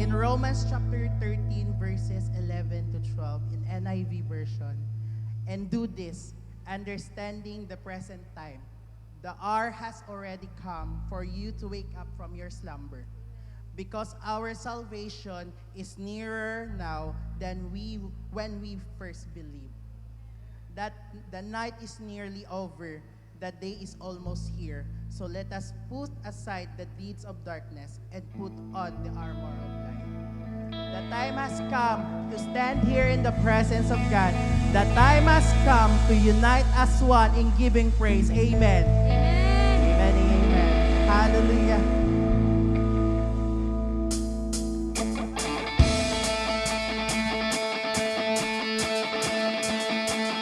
In Romans chapter 13, verses 11 to 12 in NIV version, and do this, understanding the present time. The hour has already come for you to wake up from your slumber, because our salvation is nearer now than when we first believed. That the night is nearly over, the day is almost here. So let us put aside the deeds of darkness and put on the armor of light. The time has come to stand here in the presence of God. The time has come to unite as one in giving praise. Amen. Amen. Amen. Hallelujah.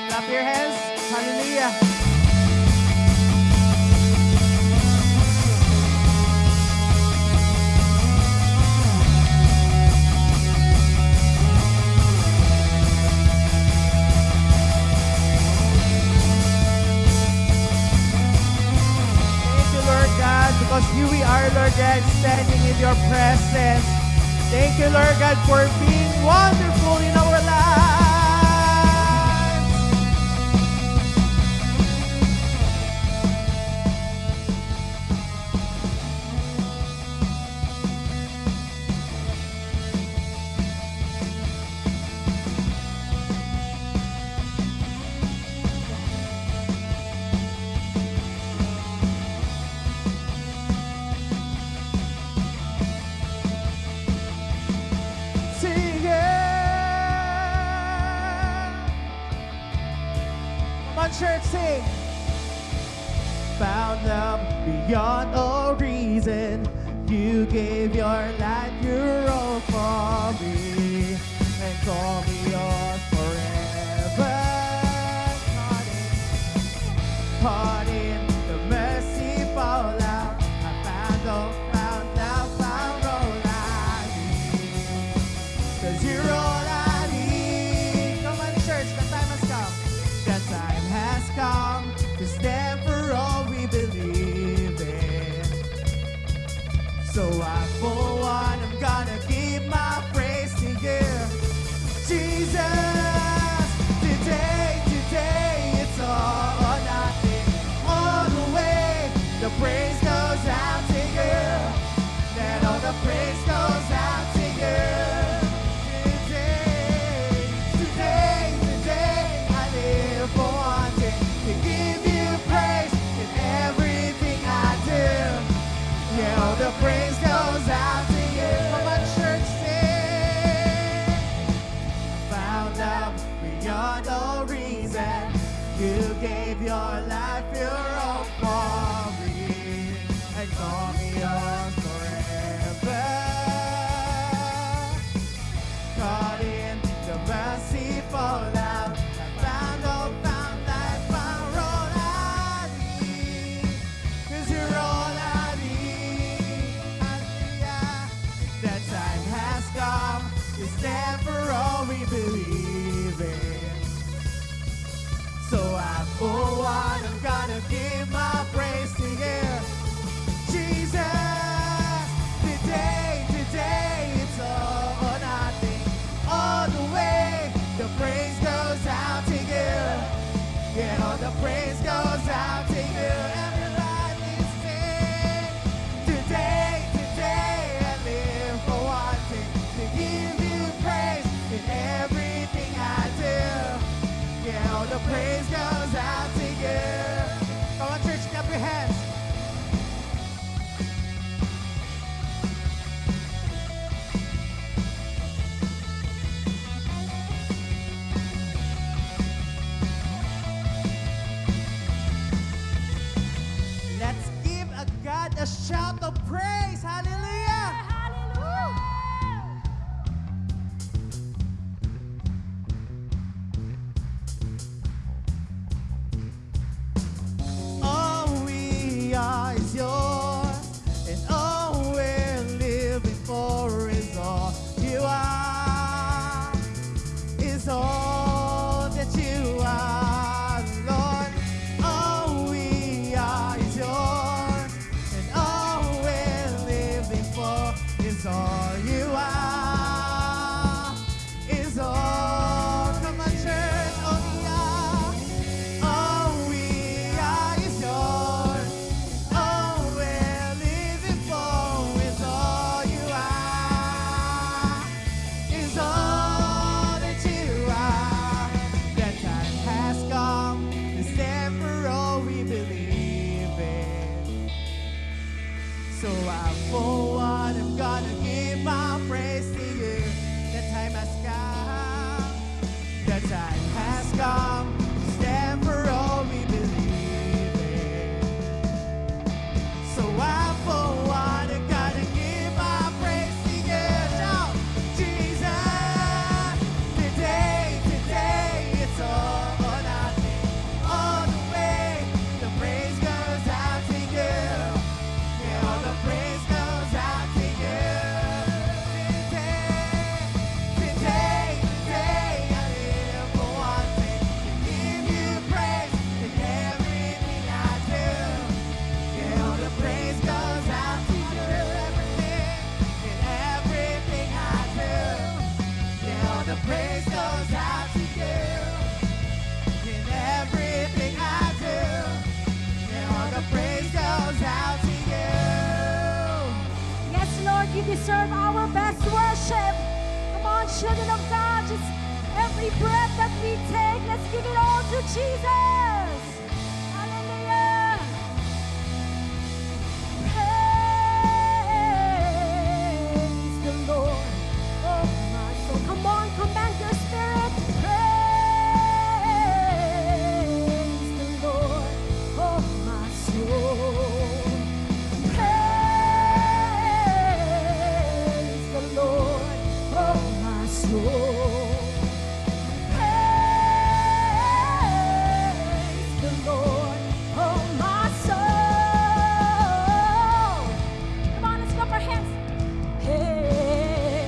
Clap your hands. Hallelujah. Because we are, Lord God, standing in your presence. Thank you, Lord God, for being wonderful in our lives. Church, sing. Found love beyond all reason. You gave your life, your all for me, and call me yours forever. Caught in the merciful love, I found all I need. 'Cause you're all I need. Come on, church, the time has come. The time has come to stand for all we believe in. So I, for one, I'm gonna give my praise to you, Jesus. Today, it's all or nothing. All the way, the praise goes out to you. That all the praise goes out to you. The praise goes out to you. Come on, church, sing. Found out beyond all reason. You gave your life, your own for me, and call me yours forever. Caught in the merciful love, I found all, found life, found all I need. 'Cause you're all it's never all we believe in. So I, for one, I'm gonna give my praise to you, Jesus. Today, it's all or nothing. All the way, the praise goes out to you. Yeah, all the praise goes out to you. Everybody sing. Today, I live for one thing, to give you praise in everything I do. Yeah, all the praise goes out to you. Come on, church, clap your hands. Let's give God a shout of praise. Hallelujah. All we are is yours, and all we're living for is all you are, is all that you are, Lord. All we are is yours, and all we're So for what I'm gonna give my praise to you. The time has come. The time has come. Stand for all we believe in. So for what I'm gonna give my praise to you. Shout, Jesus. Today, it's all or nothing. All the way, the praise goes out to you. Yeah, all the praise goes out to you. Today, I live for one thing, to give you praise in everything I do. Yeah, all the praise goes out to you. In everything I do. Yeah, all the praise goes out to you. In everything I do. Yeah, all the praise goes out to you. Yes, Lord, you deserve our best worship. Come on, children of God, just every breath that we take, let's give it all to Jesus. Hallelujah. Praise the Lord. Oh, my soul. Come on, command your spirit. Praise the Lord. Oh, my soul. Praise the Lord, oh my soul. Praise the Lord, oh my soul. Come on, let's clap our hands. Hey,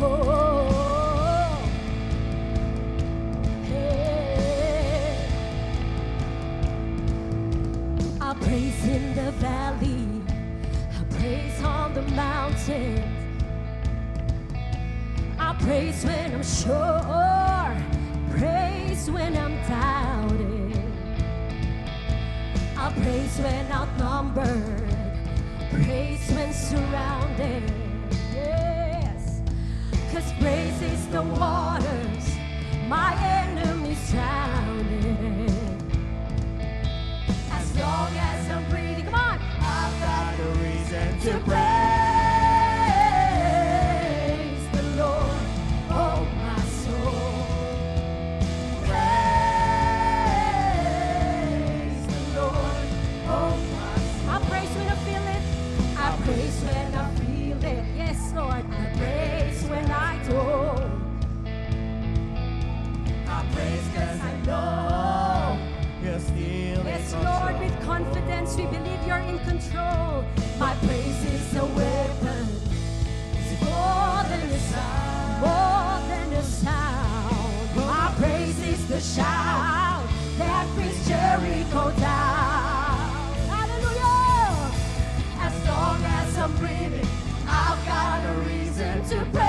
oh, hey. I praise in the valley, I praise on the mountain, I praise when I'm sure, praise when I'm doubting, I praise when outnumbered, praise when surrounded. Yes, 'cause praise is the waters my enemies drowning. As long as I'm breathing, come on, I've got a reason to to praise the Lord, oh my soul. Praise the Lord, oh my soul. I praise when I feel it. I praise when I feel it. Yes, Lord. I praise when I don't. I praise 'cause I know. You're still Yes, in Lord, with control. confidence we believe you're in control. My praise is a weapon. It's more than a sound, more than a sound. My praise is the shout that brings Jericho down. Hallelujah! As long as I'm breathing, I've got a reason to praise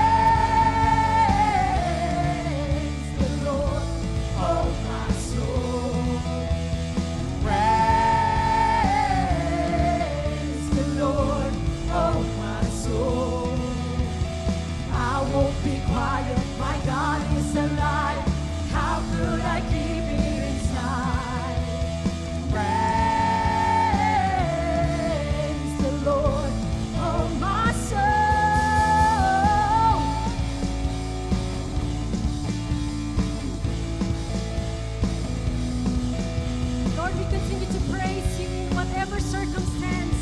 the Lord, oh my soul. Praise the Lord, oh my soul. I won't be quiet, my God is alive. How could I keep it inside? Praise the Lord, oh my soul. Lord, we continue to praise you in whatever circumstance.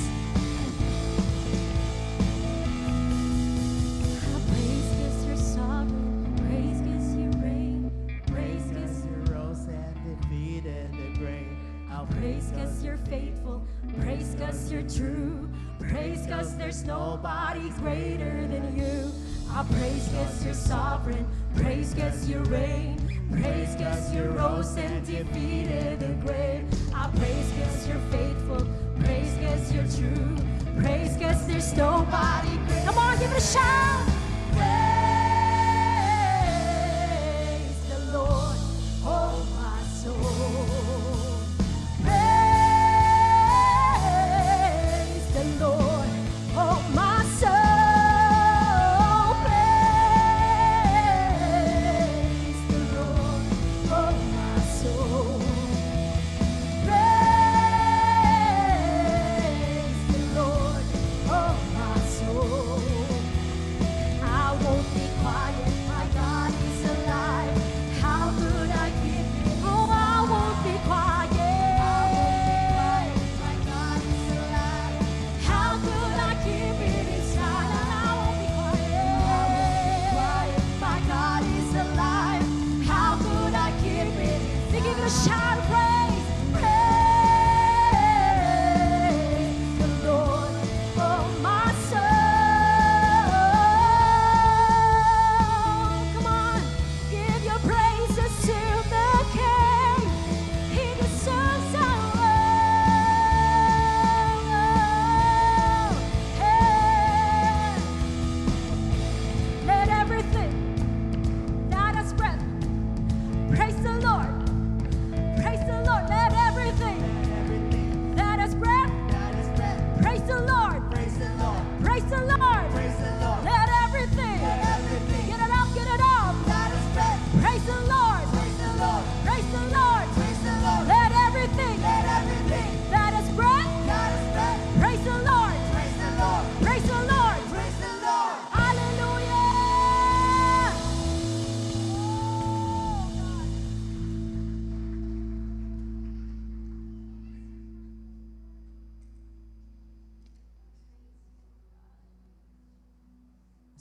Praise is your sovereign, praise is your reign, praise is You rose and defeated the grave. I'll praise 'cause you're faithful, praise 'cause you're true, praise 'cause there's nobody greater than you. I praise 'cause you're sovereign, praise 'cause you reign, praise 'cause you rose and defeated the grave. I praise 'cause you're faithful, praise 'cause you're true, praise 'cause there's nobody greater. Come on, give it a shout. Praise the Lord, oh my soul. Praise the Lord, oh my soul. Praise the Lord, oh my soul. Praise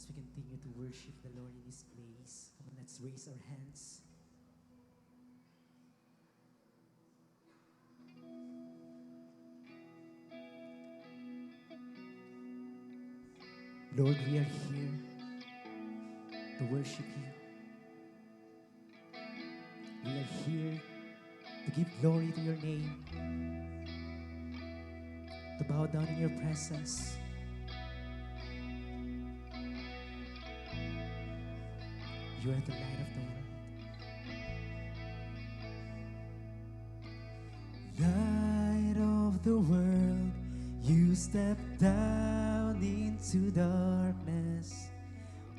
As we continue to worship the Lord in this place, come on, let's raise our hands. Lord, we are here to worship you. We are here to give glory to your name, to bow down in your presence. You are the light of the world. Light of the world, you step down into darkness.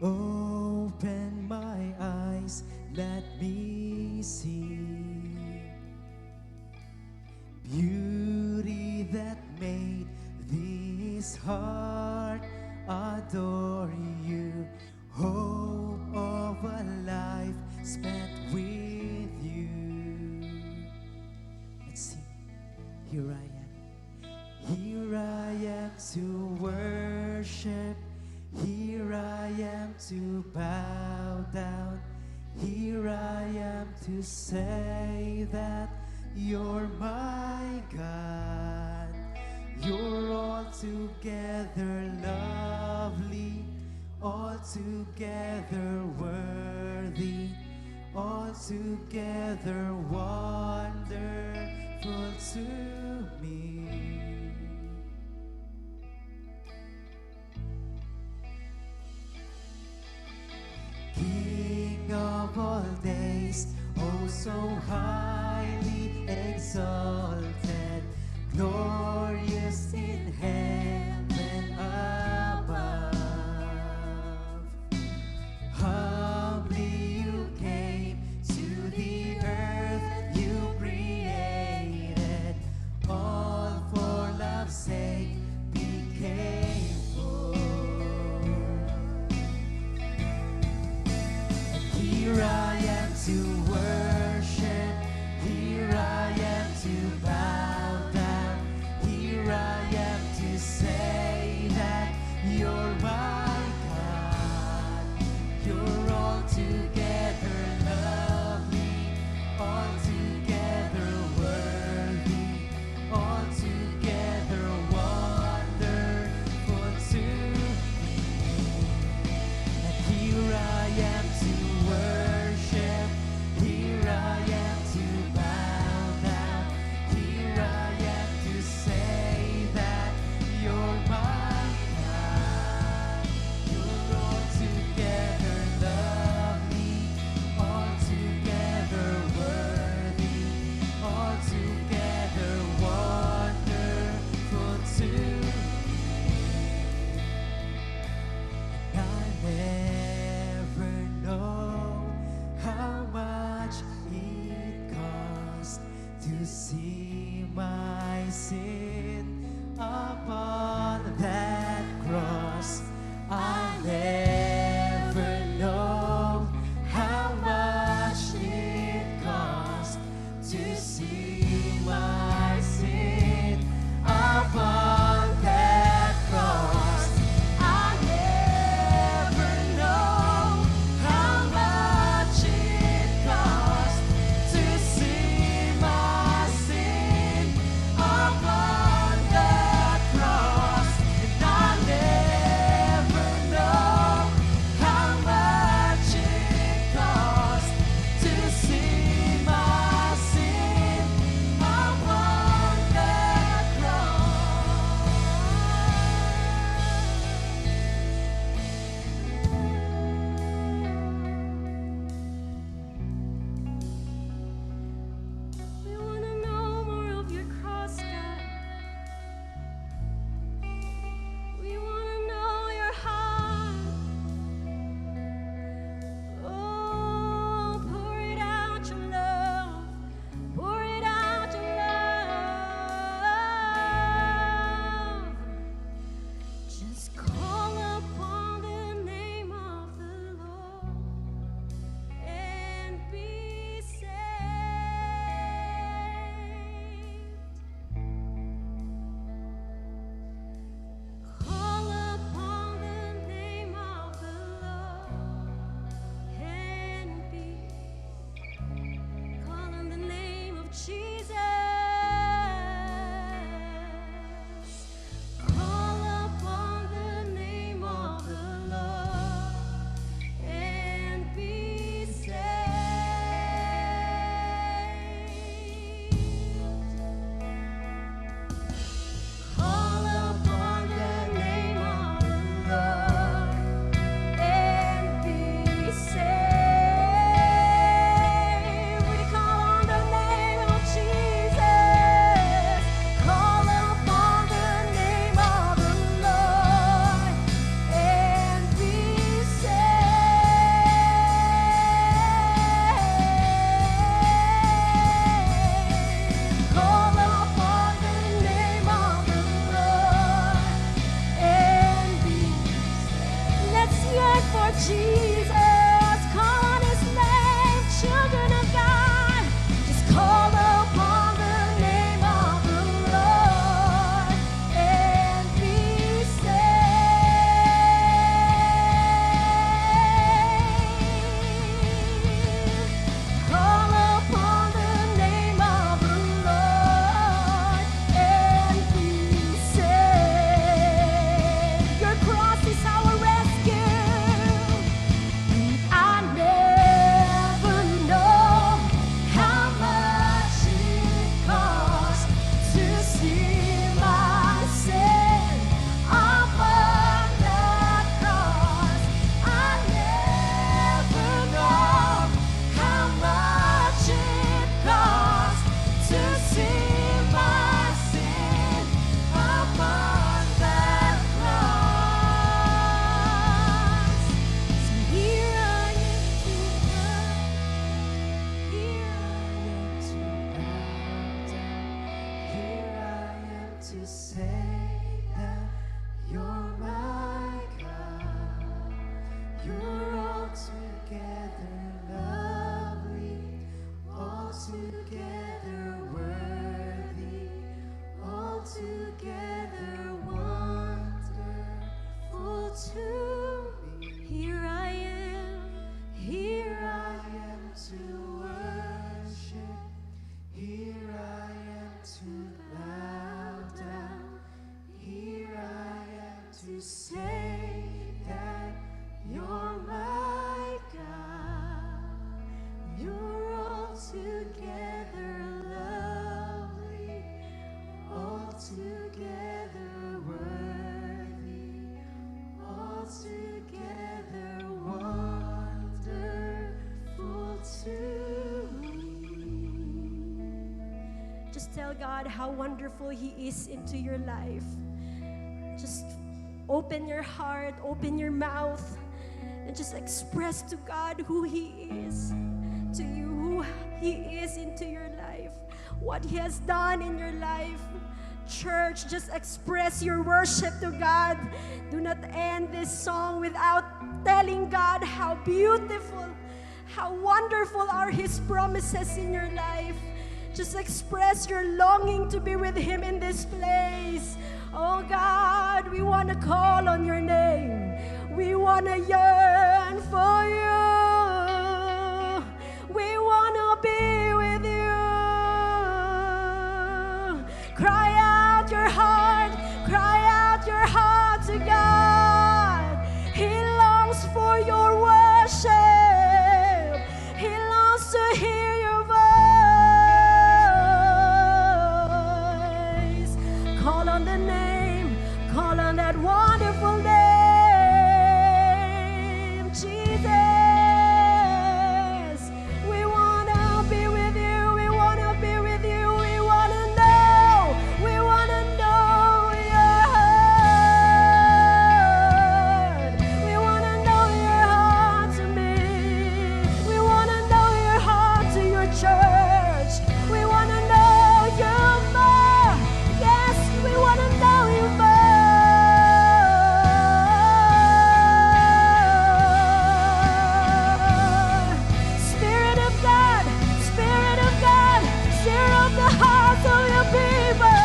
Open my eyes, let me see beauty that made this heart adore you. Hope of a life spent with you. Let's sing. Here I am. Here I am to worship. Here I am to bow down. Here I am to say that you're my God. You're altogether lovely, altogether worthy, altogether wonderful to me. King of all days, oh so highly exalted, glorious in heaven above. Humbly you came to the earth you created, all for love's sake became poor. Here I am to worship, here I am to bow down, God how wonderful He is into your life. Just open your heart, open your mouth, and just express to God who He is to you, who He is into your life, what He has done in your life. Church, just express your worship to God. Do not end this song without telling God how beautiful, how wonderful are His promises in your life. Just express your longing to be with Him in this place. Oh God, we want to call on your name. We want to yearn for you. We want to be with you. Cry out your heart to God. He longs for your worship. He longs to hear your voice. Call on the name, call on that wonderful name, Jesus. We want to be with you, we want to be with you, we want to know your heart. We want to know your heart to me. We want to know your heart to your church. We want to know you more. Yes, we want to know you more. Spirit of God, stir up the hearts of your people.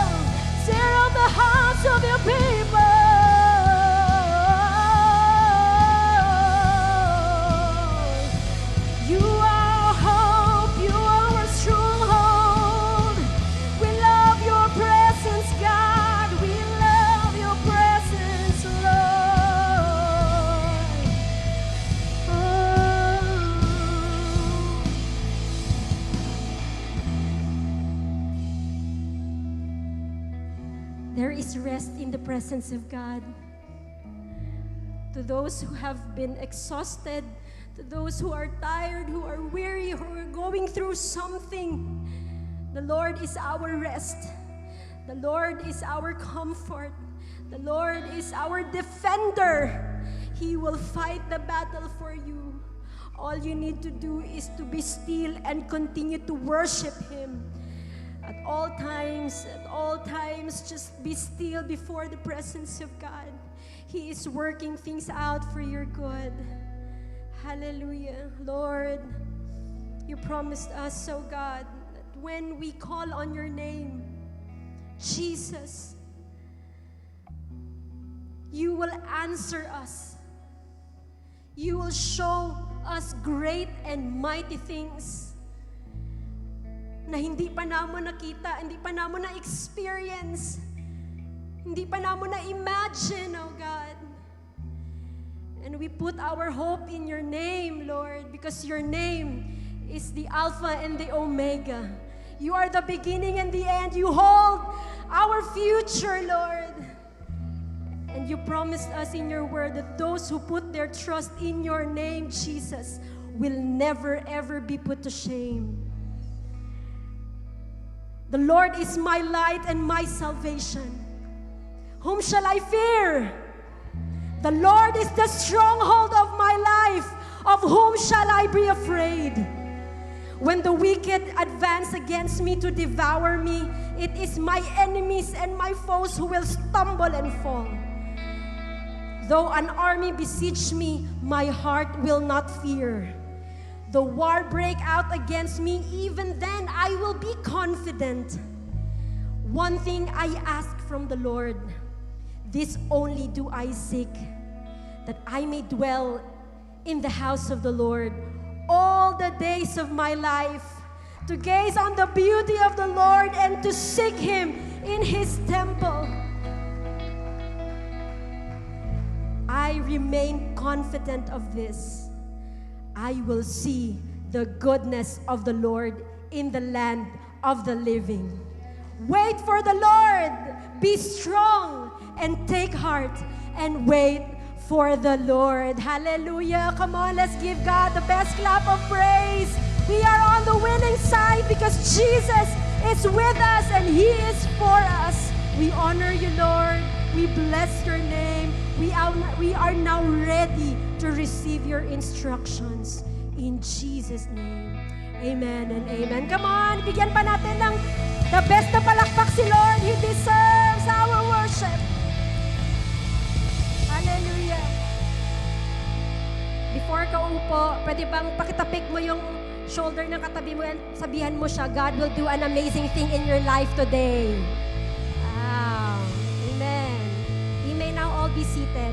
Stir up the hearts of your people. You are our hope, you are our stronghold. We love your presence, God. We love your presence, Lord. There is rest in the presence of God. To those who have been exhausted, to those who are tired, who are weary, who are going through something, the Lord is our rest. The Lord is our comfort. The Lord is our defender. He will fight the battle for you. All you need to do is to be still and continue to worship Him. At all times, just be still before the presence of God. He is working things out for your good. Hallelujah. Lord, you promised us, oh God, that when we call on your name, Jesus, you will answer us. You will show us great and mighty things na hindi pa namon nakita, hindi pa namon na-experience, hindi pa namon na-imagine, oh God. And we put our hope in your name, Lord, because your name is the Alpha and the Omega. You are the beginning and the end. You hold our future, Lord. And you promised us in your word that those who put their trust in your name, Jesus, will never ever be put to shame. The Lord is my light and my salvation. Whom shall I fear? The Lord is the stronghold of my life. Of whom shall I be afraid? When the wicked advance against me to devour me, it is my enemies and my foes who will stumble and fall. Though an army besiege me, my heart will not fear. The war break out against me, even then I will be confident. One thing I ask from the Lord, this only do I seek, that I may dwell in the house of the Lord all the days of my life, to gaze on the beauty of the Lord and to seek Him in His temple. I remain confident of this. I will see the goodness of the Lord in the land of the living. Wait for the Lord. Be strong and take heart and wait for the Lord. Hallelujah. Come on, let's give God the best clap of praise. We are on the winning side because Jesus is with us and He is for us. We honor you, Lord. We bless your name. We are now ready to receive your instructions. In Jesus' name. Amen and amen. Come on, bigyan pa natin ng the best na palakpak si Lord. He deserves our worship. Hallelujah. Before ka umupo, pwede bang pakitapik mo yung shoulder ng katabi mo and sabihan mo siya, God will do an amazing thing in your life today. Wow. Amen. You may now all be seated.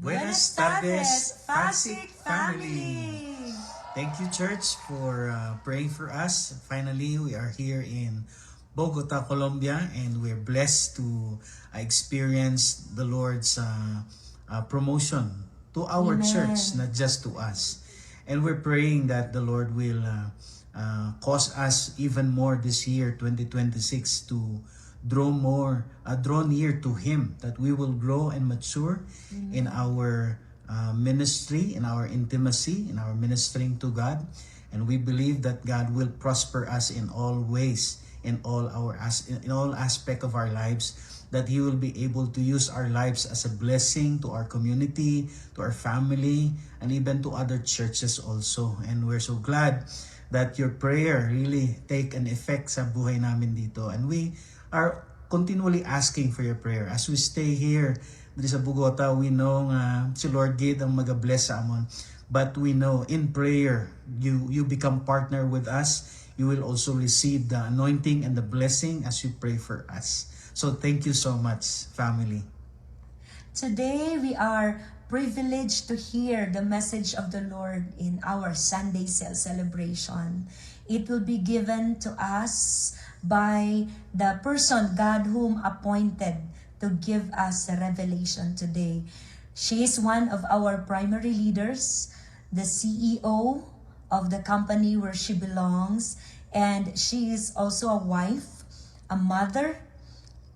Buenas tardes, Pasig family. Thank you, church, for praying for us. Finally, we are here in Bogota, Colombia, and we're blessed to experience the Lord's promotion to our church, not just to us. And we're praying that the Lord will cause us even more this year, 2026, to draw near to Him, that we will grow and mature in our ministry, in our intimacy, in our ministering to God. And we believe that God will prosper us in all ways, in all aspect of our lives, that He will be able to use our lives as a blessing to our community, to our family, and even to other churches also. And we're so glad that your prayer really take an effect sa buhay namin dito. And we are continually asking for your prayer. As we stay here sa Bogota, we know si Lord Gid ang mag-bless sa amon. But we know in prayer, you become partner with us. You will also receive the anointing and the blessing as you pray for us. So thank you so much, family. Today we are privileged to hear the message of the Lord in our Sunday celebration. it will be given to us by the person God whom appointed to give us a revelation today. She is one of our primary leaders, the CEO of the company where she belongs, and she is also a wife, a mother,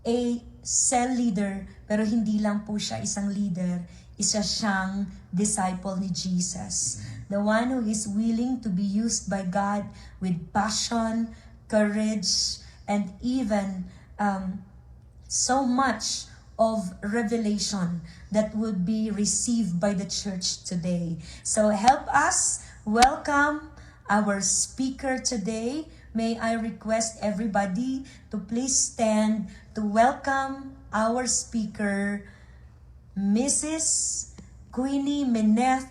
a cell leader, pero hindi lang po siya isang leader, isa siyang disciple ni Jesus. The one who is willing to be used by God with passion, courage, and even so much of revelation that would be received by the church today. So help us welcome our speaker today. May I request everybody to please stand to welcome our speaker, Mrs. Queenie Mineth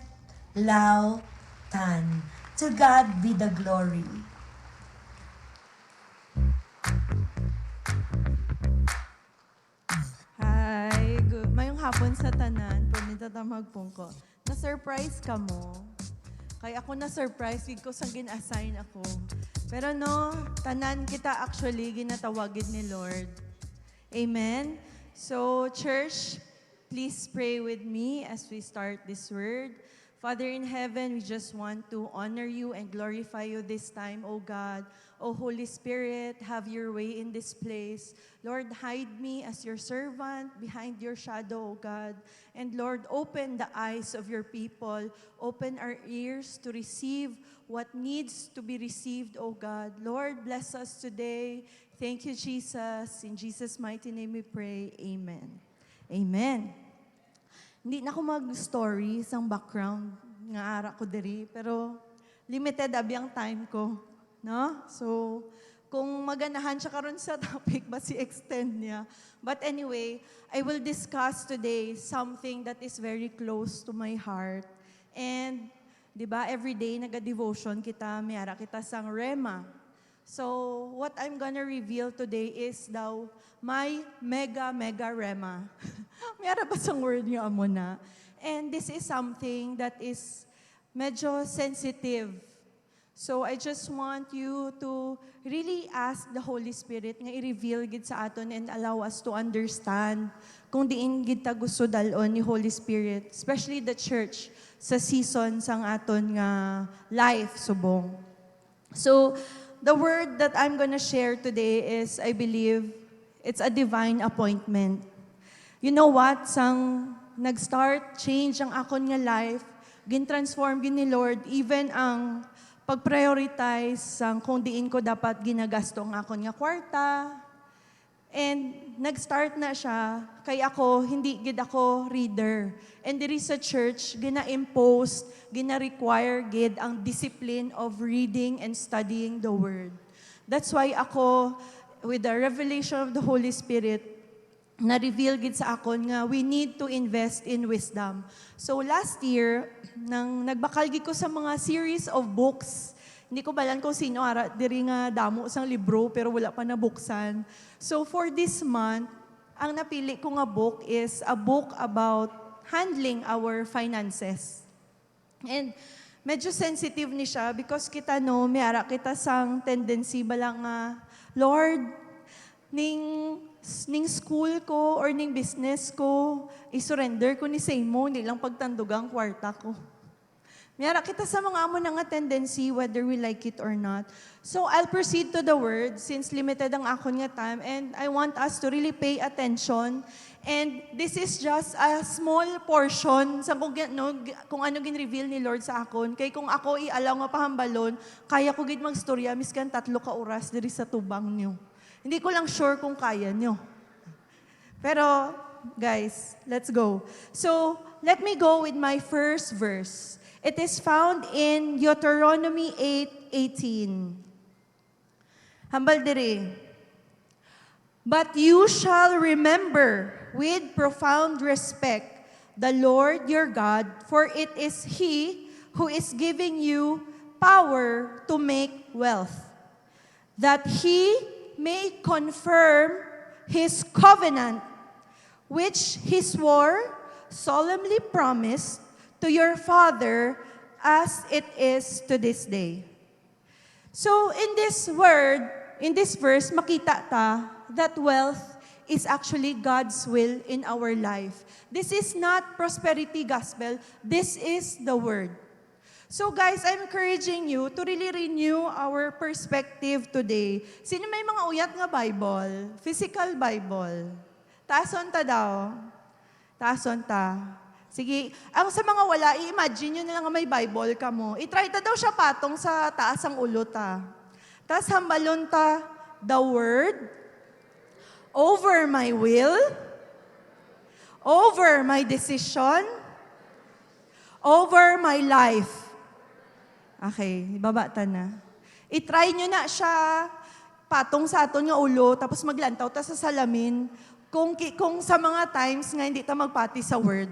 Lau Tan. To God be the glory. Hi, mayong hapon sa tanan, punita ta magpungko. Na-surprise ka mo. Kaya ako na-surprise, ko sa gin-assign ako. Pero no, tanan kita actually ginatawagin ni Lord. Amen? So, church, please pray with me as we start this word. Father in heaven, we just want to honor you and glorify you this time, O God. O Holy Spirit, have your way in this place. Lord, hide me as your servant behind your shadow, O God. And Lord, open the eyes of your people. Open our ears to receive what needs to be received, O God. Lord, bless us today. Thank you, Jesus. In Jesus' mighty name we pray. Amen. Amen. Hindi na ako mag-story sang background nga ara ko diri, pero limited abi ang time ko, no? So, kung maganahan siya karon sa topic, ba si extend niya. But anyway, I will discuss today something that is very close to my heart. And, di ba, every day naga-devotion kita, may ara kita sang Rema. So, what I'm gonna reveal today is daw my mega Rema. May ara ba sang word niyo amo na? And this is something that is medyo sensitive. So I just want you to really ask the Holy Spirit nga i-reveal gid sa aton and allow us to understand kung diin gid ta gusto dalon ni Holy Spirit, especially the church sa season sang aton nga life subong. So the word that I'm gonna share today is, I believe, it's a divine appointment. You know what? Sang nag-start, change ang akon nga life, gin-transform gin ni Lord, even ang pag-prioritize sang kung diin ko dapat ginagasto ang akon nga kwarta. And nag-start na siya, kay ako, hindi gid ako reader. And there is a church, gina-impose, gina-require gid ang discipline of reading and studying the Word. That's why ako, with the revelation of the Holy Spirit, na-reveal gid sa akon nga we need to invest in wisdom. So last year, nang nagbakal gid ko sa mga series of books, hindi ko balan kung sino ara diri nga damo sang libro pero wala pa nabuksan. So for this month, ang napili ko nga book is a book about handling our finances. And medyo sensitive ni siya because kita no, may ara kita sang tendency balang nga, Lord, ning school ko or ning business ko, i-surrender ko ni sa imo, nilang pagtandugang kwarta ko. Mayara kita sa mga amo nga tendency, whether we like it or not. So I'll proceed to the word since limited ang akon nga time and I want us to really pay attention. And this is just a small portion sa kung ano gin-reveal ni Lord sa akon. Kay kung ako i-alaw nga pahambalon, kaya ko gid magstorya miskan 3 ka oras diri sa tubang niyo. Hindi ko lang sure kung kaya niyo. Pero guys, let's go. So let me go with my first verse. It is found in Deuteronomy 8:18. Hambal diri. But you shall remember with profound respect the Lord your God, for it is He who is giving you power to make wealth, that He may confirm His covenant, which He swore, solemnly promised to your father as it is to this day. So in this word, in this verse, makita ta that wealth is actually God's will in our life. This is not prosperity gospel. This is the word. So guys, I'm encouraging you to really renew our perspective today. Sino may mga uyat nga Bible? Physical Bible. Taason ta daw. Taason ta. Sige, ang sa mga wala, i-imagine nyo na lang nga may Bible ka mo. I-try ta daw siya patong sa taas ang ulo ta. Tapos hambalon ta, the word, over my will, over my decision, over my life. Okay, ibaba ta na. I-try nyo na siya patong sa aton nga ulo, tapos maglantaw ta sa salamin kung sa mga times nga hindi ta magpati sa word.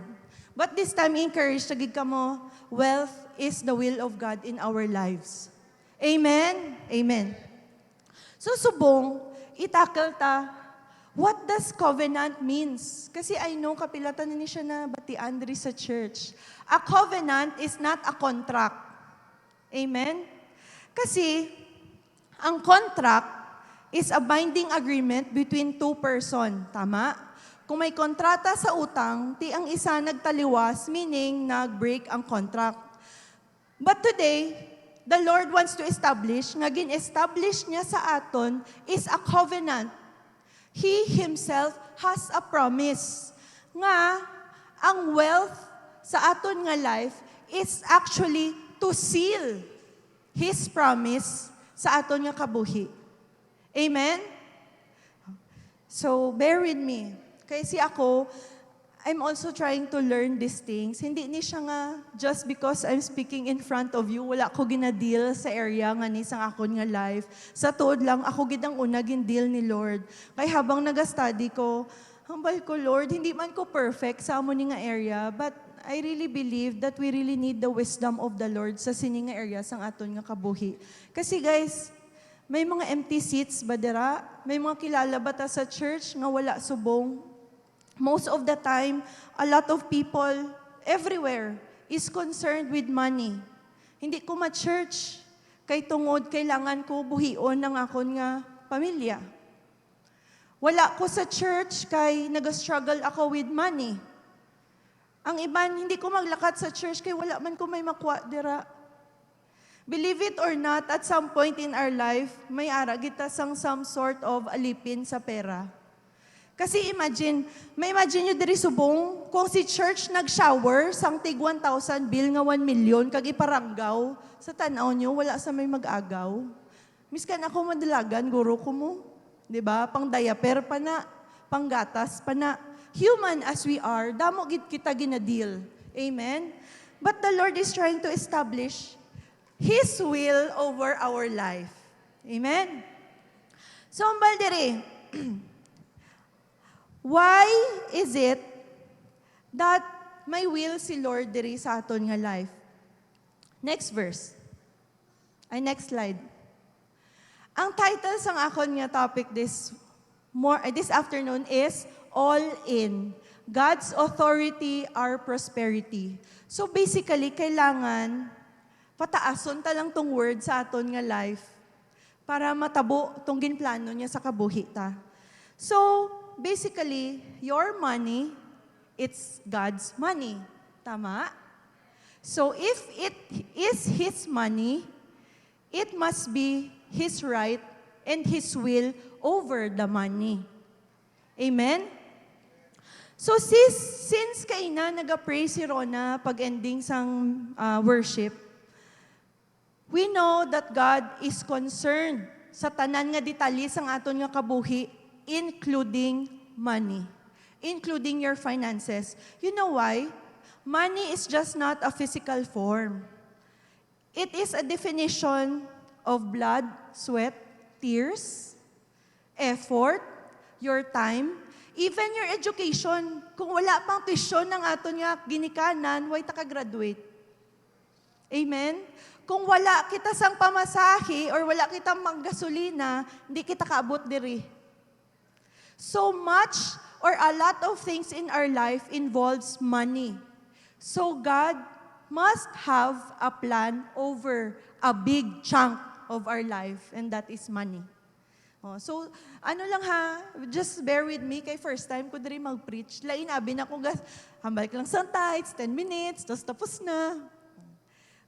But this time, encourage, tagig ka mo, wealth is the will of God in our lives. Amen? Amen. So, subong, itakal ta, what does covenant means? Kasi I know, kapilatan ni siya na batian diri sa church. A covenant is not a contract. Amen? Kasi, ang contract is a binding agreement between two person. Tama? Kung may kontrata sa utang, ti ang isa nagtaliwas, meaning nag-break ang contract. But today, the Lord wants to establish, nga gin-establish niya sa aton, is a covenant. He Himself has a promise. Nga, ang wealth sa aton nga life is actually to seal His promise sa aton nga kabuhi. Amen? So, bear with me. Kasi ako, I'm also trying to learn these things. Hindi ni siya nga, just because I'm speaking in front of you, wala ko gina-deal sa area nga ni sang akon nga life. Sa tuod lang, ako gidang una gin-deal ni Lord. Kaya habang nag-study ko, hambal ko, Lord, hindi man ko perfect sa amon nga area, but I really believe that we really need the wisdom of the Lord sa sining nga area sang aton nga kabuhi. Kasi guys, may mga empty seats ba dira? May mga kilala ba ta sa church nga wala subong? Most of the time, a lot of people everywhere is concerned with money. Hindi ko ma-church kay tungod kailangan ko buhion ng akon nga pamilya. Wala ko sa church kay nag-struggle ako with money. Ang iban, hindi ko maglakat sa church kay wala man ko may makwa dira. Believe it or not, at some point in our life, may ara kita sang some sort of alipin sa pera. Kasi may imagine nyo diri subong, kung si church nag-shower, sang tig 1,000 bill nga 1 million, kag iparanggaw, sa tanaw nyo, wala sa may mag-agaw. Miskan ako madalagan, guro ko mo. Diba? Pang diaper pa na, pang gatas pa na. Human as we are, damo gid kita gina-deal. Amen? But the Lord is trying to establish His will over our life. Amen? So, ambal diri, why is it that may will si Lord diri sa aton nga life? Next verse. Next slide. Ang title sang akon nga topic this afternoon is All In. God's authority, our prosperity. So basically, kailangan pataason ta lang tong word sa aton nga life para matabo tong ginplano niya sa kabuhi ta. So, basically, your money, it's God's money. Tama? So, if it is His money, it must be His right and His will over the money. Amen? So, since kaina nag-pray si Rona pag-ending sang worship, we know that God is concerned sa tanan nga detalye sang aton nga kabuhi, including money, including your finances. You know why? Money is just not a physical form. It is a definition of blood, sweat, tears, effort, your time, even your education. Kung wala pang tuition ng aton nga ginikanan, way ta ka-graduate. Amen? Kung wala kita sang pamasahe or wala kita manggasolina, hindi kita kaabot diri. So much or a lot of things in our life involves money. So God must have a plan over a big chunk of our life, and that is money. Oh, so, ano lang ha, just bear with me, kay first time ko diri mag-preach. Lain, abi na ko, hambal ko lang sa tithes, 10 minutes, tapos na.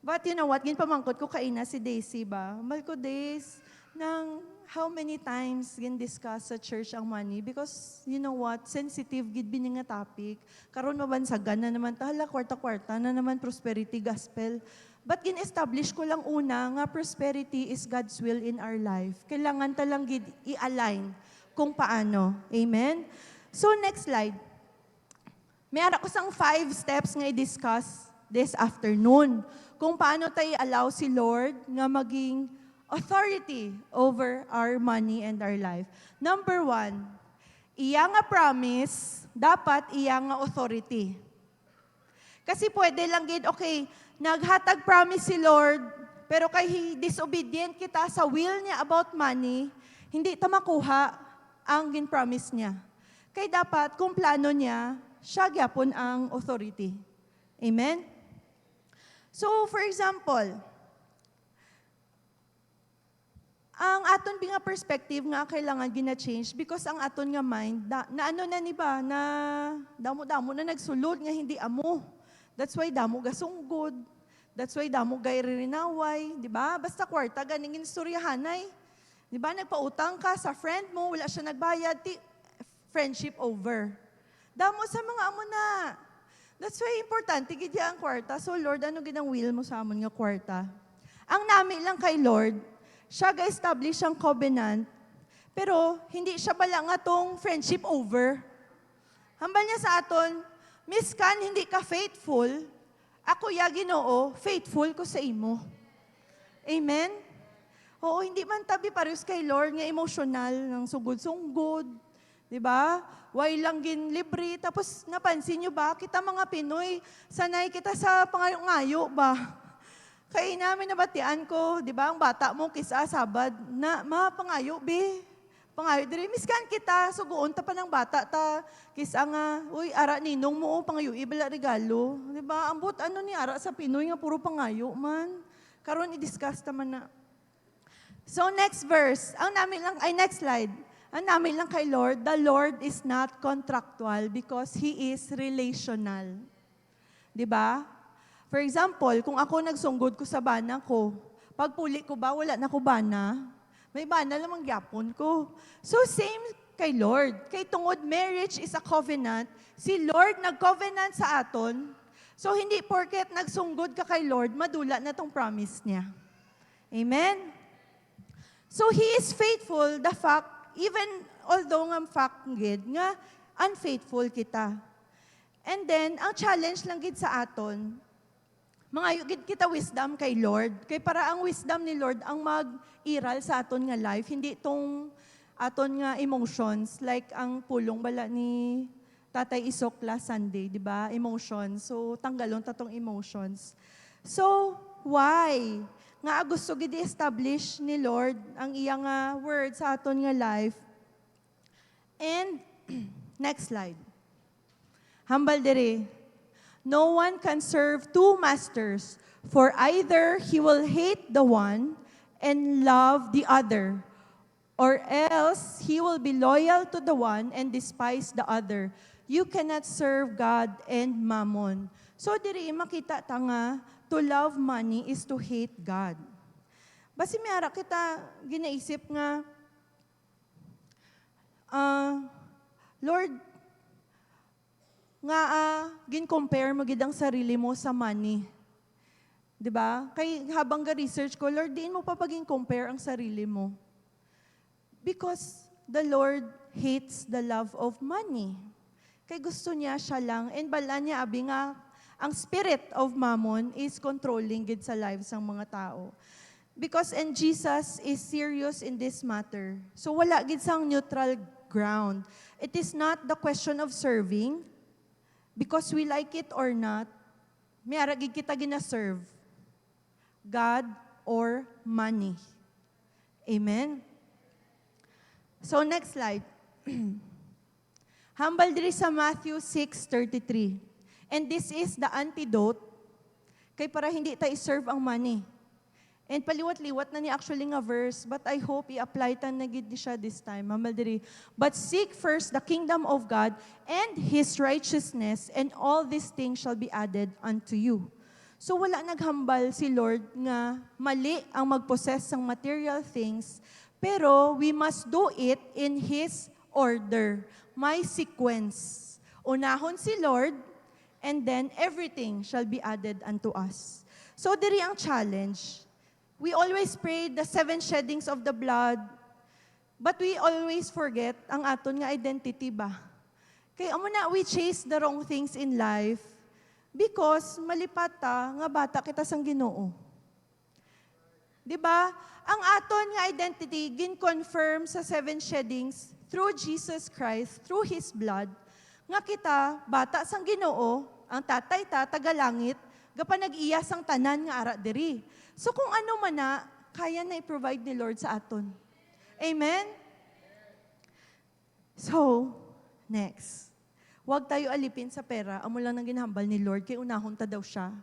But you know what, ginpamangkot ko kaina si Daisy ba? Hambal ko, Days, ng how many times gin-discuss sa church ang money? Because, you know what, sensitive, gid bini nga topic. Karon mabansagan na naman, tahala, kwarta-kwarta na naman, prosperity gospel. But gin-establish ko lang una nga prosperity is God's will in our life. Kailangan talang i-align kung paano. Amen? So next slide. May ara ko sang 5 steps nga i-discuss this afternoon. Kung paano tayo allow si Lord nga maging authority over our money and our life. Number 1, iya nga promise, dapat iya nga authority. Kasi pwede lang gid, okay, naghatag promise si Lord, pero kay disobedient kita sa will niya about money, hindi ta makuha ang gin-promise niya. Kay dapat, kung plano niya, siya gyapon ang authority. Amen? So, for example, ang aton nga perspective nga kailangan gina-change because ang aton nga mind, na ano na ni ba, na damo-damo na nagsulod nga hindi amo. That's why damo gasunggod. That's why damo gay ririnaway, di ba? Basta kwarta ganing istoryahanay. Di ba? Nagpautang ka sa friend mo, wala siya nagbayad, friendship over. Damo sa mga amo na. That's why importante gid ang kwarta. So Lord, ano gid ang will mo sa amon nga kwarta? Ang nami lang kay Lord, siya ga-establish ang covenant, pero hindi siya bala nga tong friendship over. Hambal niya sa aton, Miss Kan, hindi ka faithful. Ako, ya Ginoo, faithful ko sa imo. Amen? Oo, hindi man tabi pares kay Lord nga emotional, ng sugod-sunggod. Diba? Way lang gin libre. Tapos napansin nyo ba, kita mga Pinoy, sanay kita sa pangayo-ngayo ba? Kaya namin nabatian ko, di ba, ang bata mo kisa Sabad, na mapangayo, be. Pangayo, diri, miskan kita, suguon ta pa ng bata ta, kisa nga, uy, ara ninong mo, pangayo, ibala regalo. Di ba, ambot, ano ni ara sa Pinoy nga, puro pangayo man. Karon i-discuss naman na. So, next verse, next slide. Ang namin lang kay Lord, the Lord is not contractual because He is relational. Di ba? For example, kung ako nagsunggod ko sa bana ko, pagpuli ko ba, wala na ko bana, may bana lamang gyapon ko. So same kay Lord. Kay tungod marriage is a covenant, si Lord nag-covenant sa aton, so hindi porket nagsunggod ka kay Lord, madula na tong promise niya. Amen? So He is faithful, the fact, even although nga fact gid nga unfaithful kita. And then, ang challenge lang gid sa aton, mga gid kita wisdom kay Lord. Kay para ang wisdom ni Lord ang mag-iral sa aton nga life, hindi tong aton nga emotions like ang pulong bala ni Tatay Isok last Sunday, di ba? Emotions. So tanggalon tatong emotions. So why? Nga gusto gid i-establish ni Lord ang iya nga word sa aton nga life. And next slide. Hambal diri. No one can serve 2 masters, for either he will hate the one and love the other, or else he will be loyal to the one and despise the other. You cannot serve God and mammon. So diri makita ta nga, to love money is to hate God. Basi miara kita ginaisip nga, Lord, nga gin-compare mo gid ang sarili mo sa money. 'Di ba? Kay habang ga-research ko, Lord, diin mo pa pagin-compare ang sarili mo. Because the Lord hates the love of money. Kay gusto niya siya lang, and bala niya abi nga ang spirit of mammon is controlling gid sa lives ng mga tao. Because and Jesus is serious in this matter. So wala gid sang neutral ground. It is not the question of serving, because we like it or not, may aragig kita gina-serve, God or money. Amen? So next slide. Hambal diri sa Matthew 6:33. And this is the antidote kay para hindi ta i-serve ang money. And paliwat-liwat na ni actually nga verse, but I hope i-apply tan na gid siya this time. Mamal diri. But seek first the kingdom of God and His righteousness, and all these things shall be added unto you. So wala naghambal si Lord nga mali ang mag-possess ng material things, pero we must do it in His order. May sequence. Unahon si Lord, and then everything shall be added unto us. So diri ang challenge. We always pray the 7 sheddings of the blood, but we always forget ang aton nga identity ba? Kaya amo na we chase the wrong things in life because malipat ta nga bata kita sang Ginoo. 'Di ba? Ang aton nga identity gin-confirm sa 7 sheddings through Jesus Christ, through His blood, nga kita bata sang Ginoo, ang tatay ta tagalangit, gapa nag-iya sang tanan nga ara diri. So kung ano man na, kaya na i-provide ni Lord sa aton. Amen? So, next. Huwag tayo alipin sa pera. Amo lang nang ginhambal ni Lord, kay unahon ta daw siya.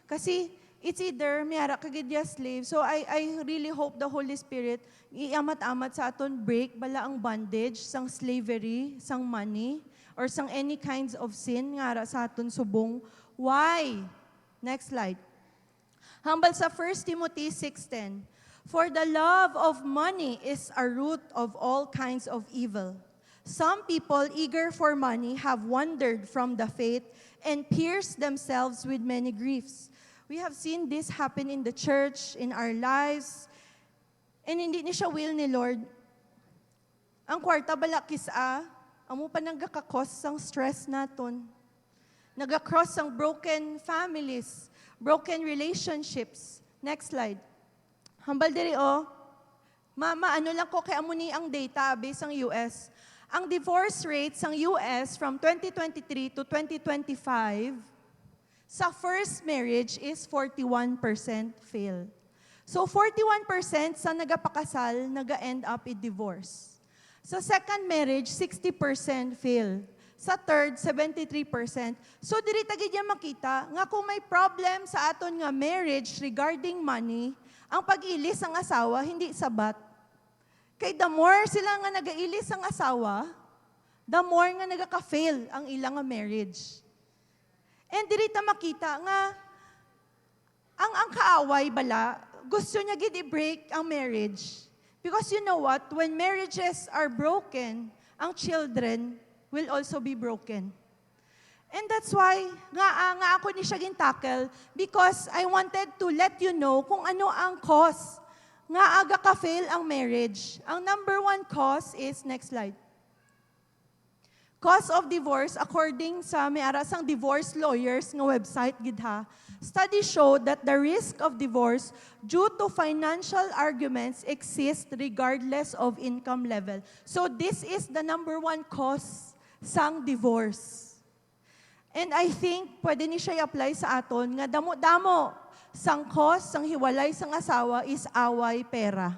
Kasi, it's either miyara kagidya slave. So, I really hope the Holy Spirit iamat-amat sa aton break, bala ang bondage, sang slavery, sang money, or sang any kinds of sin, ngara sa aton subong. Why? Next slide. Hambal sa 1 Timothy 6:10. For the love of money is a root of all kinds of evil. Some people eager for money have wandered from the faith and pierced themselves with many griefs. We have seen this happen in the church, in our lives, and hindi ni siya will ni Lord. Ang kwarta balakis amo pa nagkakakos sang stress naton. Nagakross sang broken families, broken relationships. Next slide. Hambal diri ano lang ko kay amo ni ang data based ang US. Ang divorce rate sang US from 2023 to 2025 sa first marriage is 41% fail. So 41% sa nagapakasal naga-end up in divorce. Sa second marriage 60% fail. Sa third, 73%. So, diri tagid niya makita nga kung may problem sa aton nga marriage regarding money, ang pag-ilis ang asawa, hindi sabat. Kay the more sila nga nag-ilis ang asawa, the more nga nagaka-fail ang ilang nga marriage. And diri ta makita nga, ang kaaway bala, gusto niya gid i-break ang marriage. Because you know what? When marriages are broken, ang children will also be broken. And that's why, nga ako ni siya gintackle, because I wanted to let you know kung ano ang cause nga aga ka-fail ang marriage. Ang number 1 cause is, next slide. Cause of divorce, according sa may arasang divorce lawyers nga website, gidha, studies show that the risk of divorce due to financial arguments exists regardless of income level. So this is the number 1 cause sang divorce. And I think pwede ni siya i-apply sa aton nga damo-damo sang cause sang hiwalay sang asawa is away pera.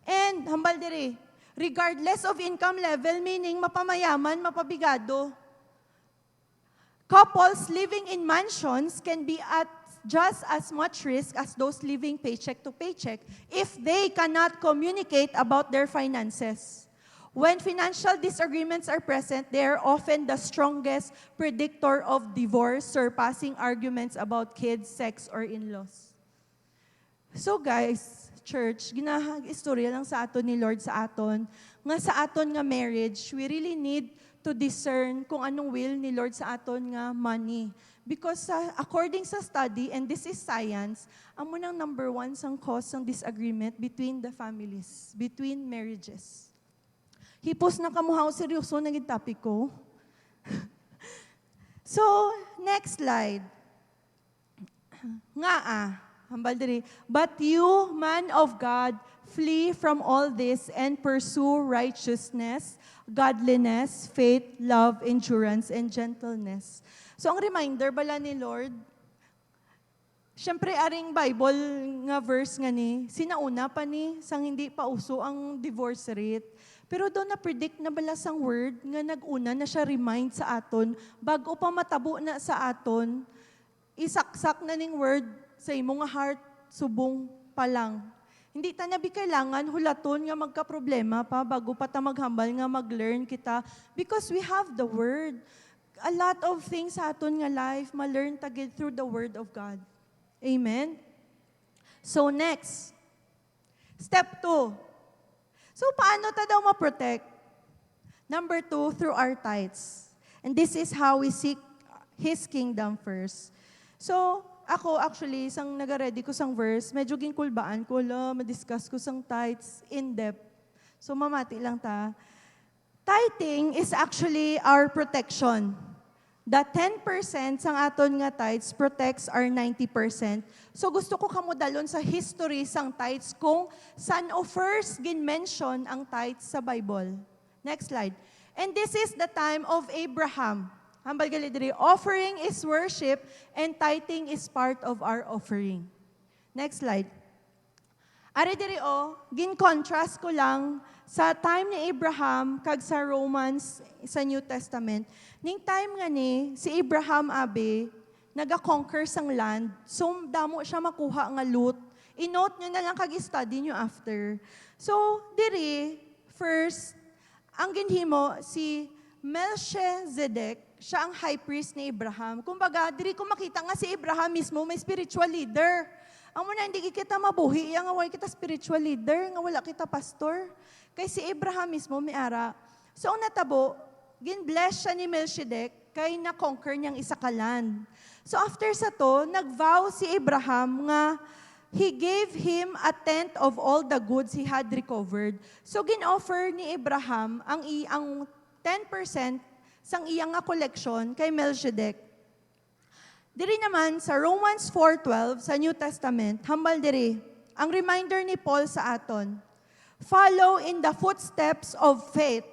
And hambal diri, regardless of income level, meaning mapamayaman, mapabigado. Couples living in mansions can be at just as much risk as those living paycheck to paycheck if they cannot communicate about their finances. When financial disagreements are present, they are often the strongest predictor of divorce, surpassing arguments about kids, sex, or in-laws. So guys, church, istorya lang sa aton ni Lord sa aton, nga sa aton nga marriage, we really need to discern kung anong will ni Lord sa aton nga money. Because according sa study, and this is science, amo nang number 1 sang cause ng disagreement between the families, between marriages. Hipos na kamuhaw, seryoso, naging topic ko. So, next slide. Hambal diri. But you, man of God, flee from all this and pursue righteousness, godliness, faith, love, endurance, and gentleness. So, ang reminder bala ni Lord, syempre, aring Bible nga verse nga ni, sinauna pa ni, sang hindi pa uso ang divorce rate. Pero doon na-predict na bala sang word nga nag-una na siya remind sa aton, bago pa matabo na sa aton, isaksak na ning word sa imong heart, subong pa lang. Hindi ta nabi kailangan hulaton nga magka-problema pa bago pa ta maghambal nga mag-learn kita because we have the Word. A lot of things sa aton nga life ma-learn ta gid through the Word of God. Amen? So next, step 2. So paano ta daw ma-protect? Number 2, through our tithes. And this is how we seek His kingdom first. So, ako actually, isang nag-ready ko sang verse, medyo ginkulbaan ko, ma-discuss ko sang tithes in depth. So, mamati lang ta. Tithing is actually our protection. The 10% sang aton nga tithes protects our 90%. So, gusto ko kamo dalon sa history sang tithes kung saan o first gin-mention ang tithes sa Bible. Next slide. And this is the time of Abraham. Hambal gali diri, offering is worship and tithing is part of our offering. Next slide. Ari diri gin-contrast ko lang sa time ni Abraham kag sa Romans sa New Testament. Ning time nga ni si Abraham abe naga-conquer sang land, so damo siya makuha nga loot. I-note nyo na lang kag study nyo after. So diri first ang ginhimo si Melchizedek, siya ang high priest ni Abraham. Kumbaga, diri ko makita nga si Abraham mismo may spiritual leader. Ang muna hindi kita mabuhi, nga wala kita spiritual leader, nga wala kita pastor. Kay si Abraham mismo may ara. So, ang natabo, gin-bless siya ni Melchizedek kay na-conquer niyang isa ka land. So, after sa to, nag-vow si Abraham nga he gave him a tenth of all the goods he had recovered. So, gin-offer ni Abraham ang 10% sang iyang nga collection kay Melchizedek. Diri naman sa Romans 4:12 sa New Testament, hambal diri, ang reminder ni Paul sa aton, follow in the footsteps of faith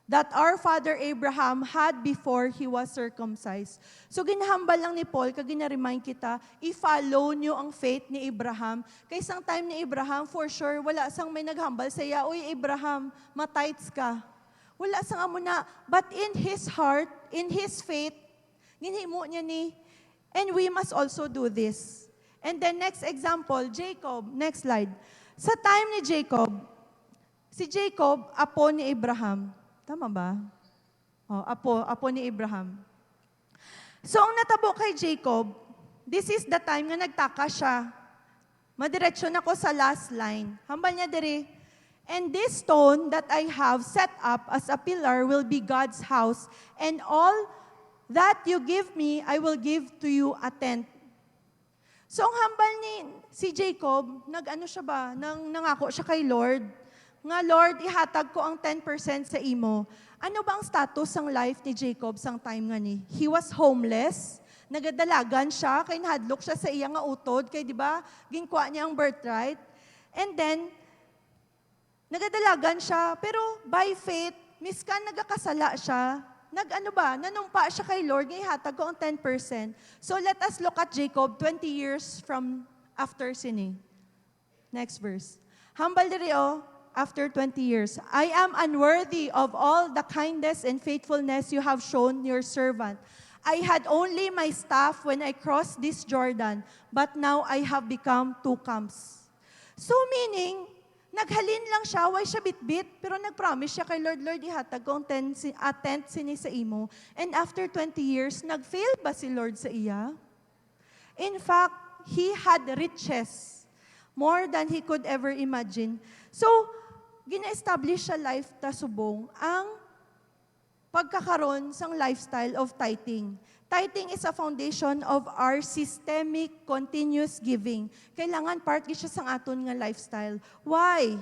that our father Abraham had before he was circumcised. So ginahambal lang ni Paul, kag gina-remind kita, i-follow nyo ang faith ni Abraham. Kay isang time ni Abraham, for sure, wala sang may naghambal sa iya, uy Abraham, matights ka. Wala sang amo na. But in his heart, in his faith, ginhimo niya ni, and we must also do this. And then next example, Jacob. Next slide. Sa time ni Jacob, si Jacob, apo ni Abraham. Tama ba? Apo ni Abraham. So ang natabo kay Jacob, this is the time nga nagtaka siya. Madiretso na ko sa last line. Hambal niya diri, and this stone that I have set up as a pillar will be God's house, and all that you give me, I will give to you a tenth. So ang hambal ni si Jacob, nangako siya kay Lord, nga Lord, ihatag ko ang 10% sa imo. Ano ba ang status ng life ni Jacob sang time nga ni? He was homeless, nagadalagan siya, kay nahadlok siya sa iya nga utod, kay di ba, ginkuha niya ang birthright. And then, nagadalagan siya, pero by faith, miskan nagakasala siya, nanumpa siya kay Lord, nga ihatag ko ang 10%. So let us look at Jacob 20 years from after sinning. Next verse. Hambal diri after 20 years, I am unworthy of all the kindness and faithfulness you have shown your servant. I had only my staff when I crossed this Jordan, but now I have become 2 camps. So meaning, naghalin lang siya, why siya bitbit, pero nag-promise siya kay Lord, Lord, ihatag ko ang 10 sini sa imo. And after 20 years, nag-fail ba si Lord sa iya? In fact, he had riches, more than he could ever imagine. So, gina-establish sa life ta subong ang pagkakaroon sang lifestyle of tithing. Tithing is a foundation of our systemic continuous giving. Kailangan part siya sang aton nga lifestyle. Why?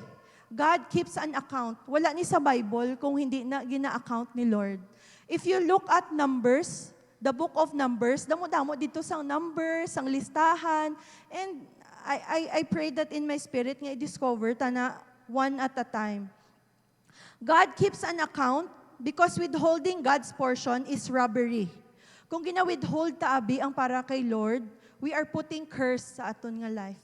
God keeps an account. Wala ni sa Bible kung hindi na gina-account ni Lord. If you look at Numbers, the book of Numbers, damo-damo dito sang numbers, sang listahan, and I pray that in my spirit nga i-discover ta na one at a time. God keeps an account because withholding God's portion is robbery. Kung gina-withhold ta abi ang para kay Lord, we are putting curse sa aton nga life.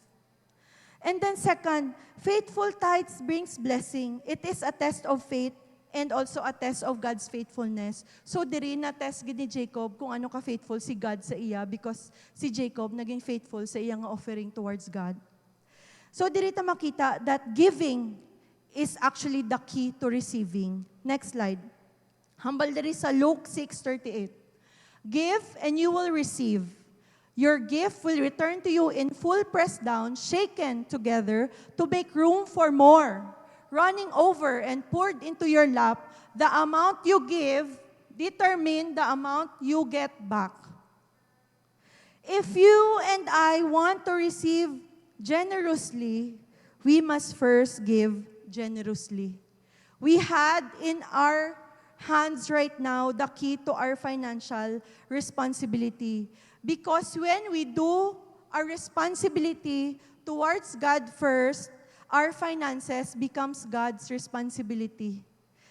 And then second, faithful tithes brings blessing. It is a test of faith and also a test of God's faithfulness. So diri na test gid ni Jacob kung ano ka faithful si God sa iya because si Jacob naging faithful sa iyang offering towards God. So diri ta makita that giving is actually the key to receiving. Next slide. Hambal diri sa Luke 6:38. Give and you will receive. Your gift will return to you in full pressed down, shaken together to make room for more. Running over and poured into your lap, the amount you give determine the amount you get back. If you and I want to receive generously, we must first give generously. We had in our hands right now the key to our financial responsibility. Because when we do our responsibility towards God first, our finances becomes God's responsibility.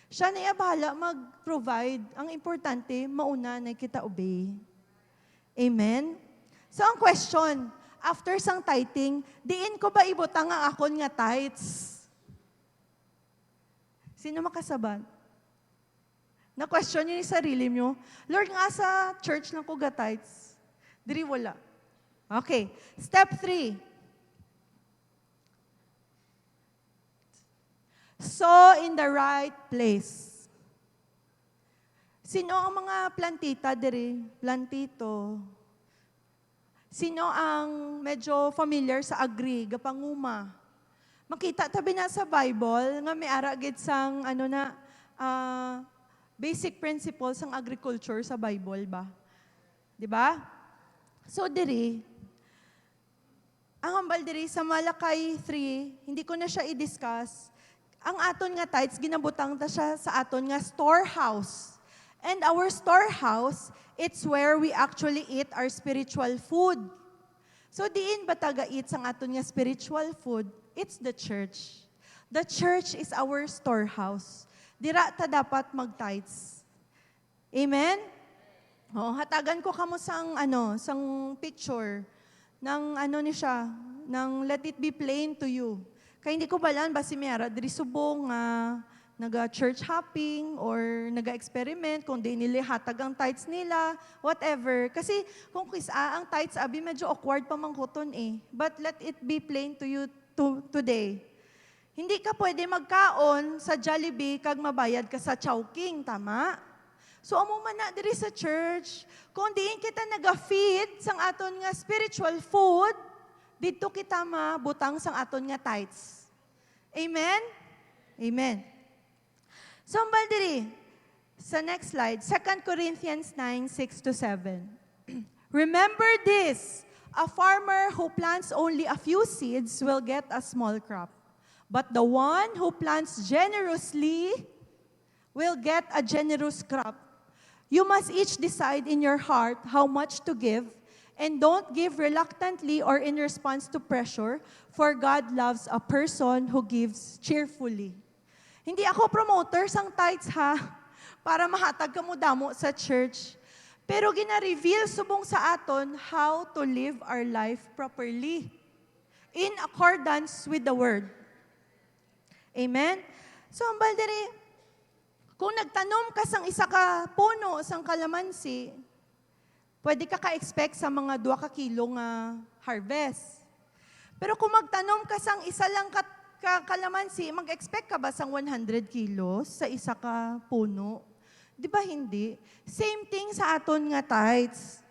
Siya na bahala mag-provide. Ang importante, mauna na kita obey. Amen? So ang question, after sang tithing, diin ko ba ibutang ang akon nga tithes? Sino makasabat? Na-question nyo yung sarili nyo, Lord, nga sa church lang ko ga tithes. Diri wala. Okay. Step 3. Sow in the right place. Sino ang mga plantita diri? Plantito. Sino ang medyo familiar sa agri, gapanguma? Makita tabi na sa Bible nga may ara gid sang basic principles ng agriculture sa Bible ba? 'Di ba? So diri ang hambal diri sa Malakay 3, hindi ko na siya i-discuss. Ang aton nga tithes, ginabutang ta siya sa aton nga storehouse. And our storehouse, it's where we actually eat our spiritual food. So diin ba taga-eat sang aton nga spiritual food? It's the church. The church is our storehouse. Dira ta dapat mag-tithes. Amen? Oh, hatagan ko kamo sang sang picture ng ni siya, ng let it be plain to you. Kaya hindi ko balan ba si Miara, diri subong naga-church hopping or naga-experiment, kung di nila hatag ang tithes nila, whatever. Kasi kung ang tithes, abi medyo awkward pa mangkuton eh. But let it be plain to you today. Hindi ka pwede magkaon sa Jollibee kag mabayad ka sa Chowking, tama? So amo man na diri sa church, kung diin kita naga-feed sang aton nga spiritual food, dito kita mabutang sang aton nga tithes. Amen? Amen. So, diri, sa next slide, 2 Corinthians 9:6-7. Remember this, a farmer who plants only a few seeds will get a small crop. But the one who plants generously will get a generous crop. You must each decide in your heart how much to give, and don't give reluctantly or in response to pressure, for God loves a person who gives cheerfully. Hindi ako promoter sang tithes ha, para mahatag ka mo damo sa church. Pero gina-reveal subong sa aton how to live our life properly, in accordance with the Word. Amen? So, ang baldiri, kung nagtanom ka sang isa ka puno sang kalamansi, pwede ka ka-expect sa mga 2 kilo nga harvest. Pero kung magtanom ka sang isa lang kalamansi, mag-expect ka ba sang 100 kilos sa isa ka puno? Di ba hindi? Same thing sa aton nga tithes.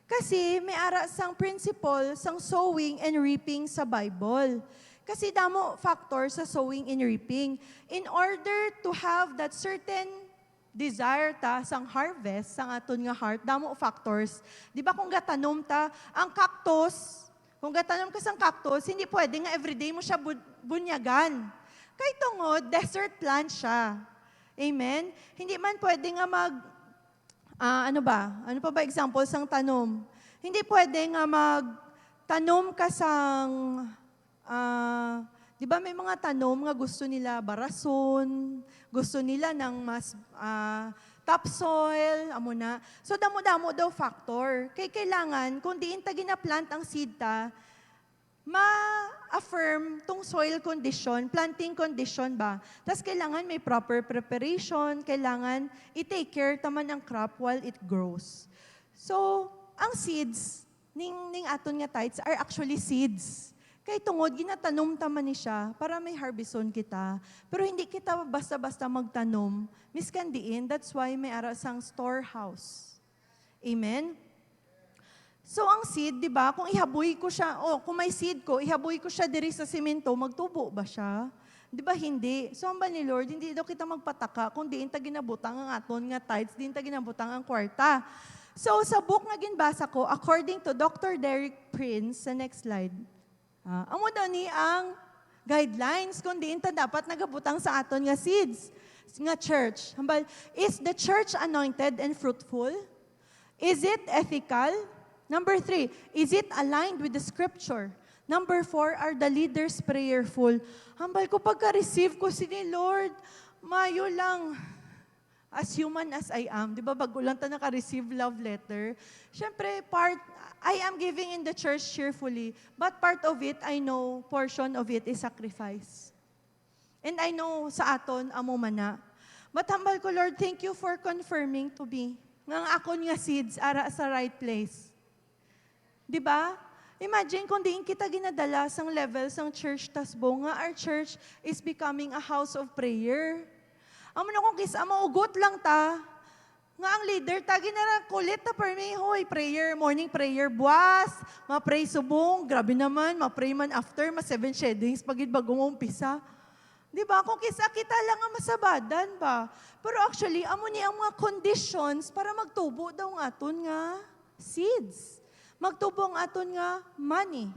Kasi may ara sang principle sang sowing and reaping sa Bible. Kasi damo factor sa sowing and reaping. In order to have that certain desire ta sang harvest, sang aton nga heart, damo factors. Di ba kung gatanom ta, ang cactus, kung gatanom ka sang cactus, hindi pwede nga everyday mo siya bunyagan. Kay tungod, desert plant siya. Amen? Hindi man pwede nga ano pa ba example sang tanom? Hindi pwede nga magtanom ka sang, di ba may mga tanom nga gusto nila barason, gusto nila ng mas topsoil, amo na. So damo-damo daw factor. Kaya kailangan, kung diin ta gina-plant ang seed ta, affirm tong soil condition, planting condition ba. Tapos kailangan may proper preparation, kailangan i-take care taman ang crop while it grows. So, ang seeds ning aton nga tithes are actually seeds. Kay tungod, ginatanom taman ni siya para may harveston kita. Pero hindi kita basta-basta magtanom. Miskan diin, that's why may ara sang storehouse. Amen? So ang seed, di ba, kung ihaboy ko siya, kung may seed ko, ihaboy ko siya diri sa simento, magtubo ba siya? Di ba hindi? So ang ba ni Lord, hindi daw kita magpataka kung diin ta ginabutang ang aton nga tithes, diin ta ginabutang ang kwarta. So sa book nga ginbasa ko, according to Dr. Derek Prince, sa next slide, amo daw ni ang guidelines kung diin ta dapat nagabutang sa aton nga seeds, nga church. Hambal, is the church anointed and fruitful? Is it ethical? Number 3, is it aligned with the scripture? Number 4, are the leaders prayerful? Hambal ko pagka-receive ko si ni Lord, mayo lang. As human as I am, di ba, bago lang ta naka-receive love letter. Siyempre, I am giving in the church cheerfully, but part of it, I know, portion of it is sacrifice. And I know sa aton, amo mana. But hambal ko, Lord, thank you for confirming to me nga akon nga seeds ara sa right place. Di ba? Imagine kung diin kita ginadala sang level sang church tasbo nga our church is becoming a house of prayer. Amo na kung kisa, maugot lang ta. Nga ang leader, tagi na kulit ta per me, hoy, prayer, morning prayer, buwas, ma-pray subong, grabe naman, ma-pray man after, ma-7 sheddings, pagid bagong umpisa. Di ba? Kung kisa kita lang ang masabadan ba? Pero actually, amo ni ang mga conditions para magtubo daw ng aton nga seeds. Magtubo ang aton nga money.